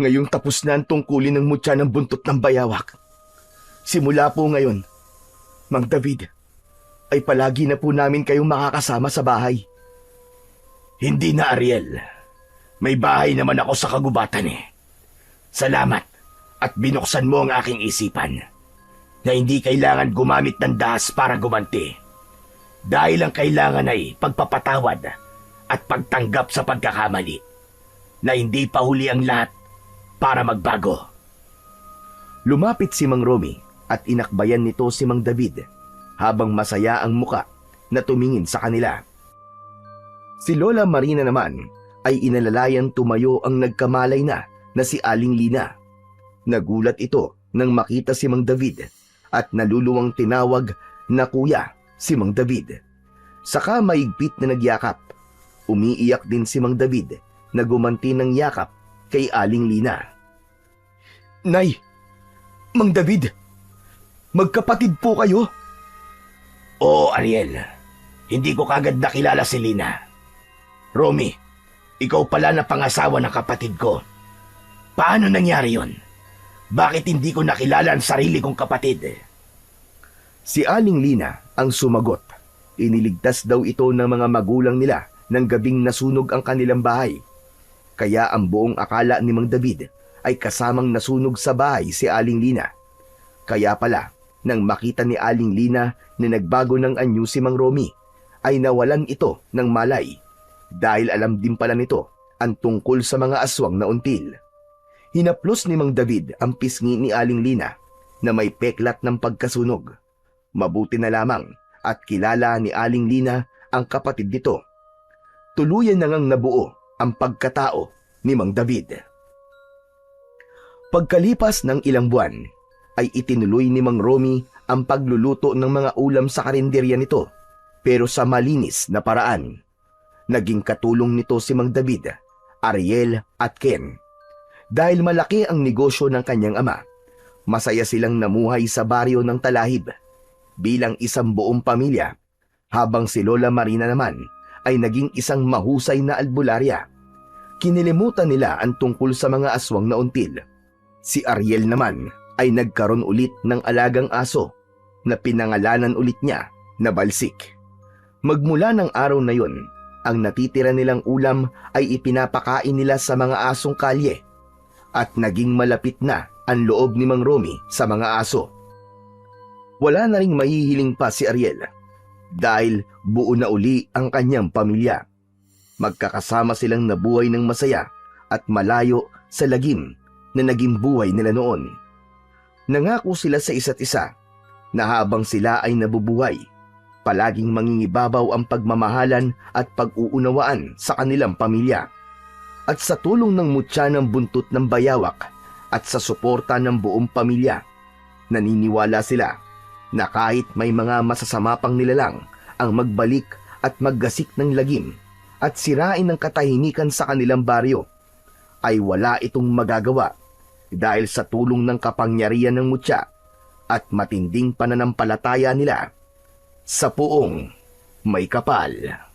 Ngayong tapos na ang tungkulin ng mutya ng buntot ng bayawak. Simula po ngayon, Mang David, ay palagi na po namin kayong makakasama sa bahay. Hindi na, Ariel. May bahay naman ako sa kagubatan eh. Salamat at binuksan mo ang aking isipan na hindi kailangan gumamit ng dahas para gumanti. Dahil ang kailangan ay pagpapatawad at pagtanggap sa pagkakamali na hindi pa huli ang lahat para magbago. Lumapit si Mang Romy at inakbayan nito si Mang David habang masaya ang muka na tumingin sa kanila. Si Lola Marina naman ay inalalayan tumayo ang nagkamalay na si Aling Lina. Nagulat ito nang makita si Mang David at naluluwang tinawag na kuya si Mang David. Saka maigpit na nagyakap. Umiiyak din si Mang David na gumanti ng yakap kay Aling Lina. Nay! Mang David! Magkapatid po kayo? Oo, Ariel. Hindi ko kagad nakilala si Lina. Romy, ikaw pala na pangasawa ng kapatid ko. Paano nangyari yon? Bakit hindi ko nakilala ang sarili kong kapatid? Si Aling Lina ang sumagot. Iniligtas daw ito ng mga magulang nila ng gabing nasunog ang kanilang bahay. Kaya ang buong akala ni Mang David ay kasamang nasunog sa bahay si Aling Lina. Kaya pala, nang makita ni Aling Lina na nagbago ng anyo si Mang Romy, ay nawalan ito ng malay dahil alam din pala nito ang tungkol sa mga aswang na until. Hinaplos ni Mang David ang pisngi ni Aling Lina na may peklat ng pagkasunog. Mabuti na lamang at kilala ni Aling Lina ang kapatid nito. Tuluyan na ngang nabuo ang pagkatao ni Mang David. Pagkalipas ng ilang buwan, ay itinuloy ni Mang Romy ang pagluluto ng mga ulam sa karinderya nito, pero sa malinis na paraan. Naging katulong nito si Mang David, Ariel at Ken. Dahil malaki ang negosyo ng kanyang ama, masaya silang namuhay sa baryo ng Talahib bilang isang buong pamilya, habang si Lola Marina naman ay naging isang mahusay na albularya. Kinilimutan nila ang tungkol sa mga aswang na until. Si Ariel naman ay nagkaroon ulit ng alagang aso na pinangalanan ulit niya na Balsik. Magmula ng araw na yon, ang natitira nilang ulam ay ipinapakain nila sa mga asong kalye at naging malapit na ang loob ni Mang Romy sa mga aso. Wala na ring mahihiling pa si Ariel dahil buo na uli ang kanyang pamilya. Magkakasama silang nabuhay ng masaya at malayo sa lagim na naging buhay nila noon. Nangako sila sa isa't isa na habang sila ay nabubuhay, palaging mangingibabaw ang pagmamahalan at pag-uunawaan sa kanilang pamilya. At sa tulong ng mutya ng buntot ng bayawak at sa suporta ng buong pamilya, naniniwala sila na kahit may mga masasama pang nilalang ang magbalik at maggasik ng lagim at sirain ng katahimikan sa kanilang baryo, ay wala itong magagawa dahil sa tulong ng kapangyarihan ng mutya at matinding pananampalataya nila sa Poong May Kapal.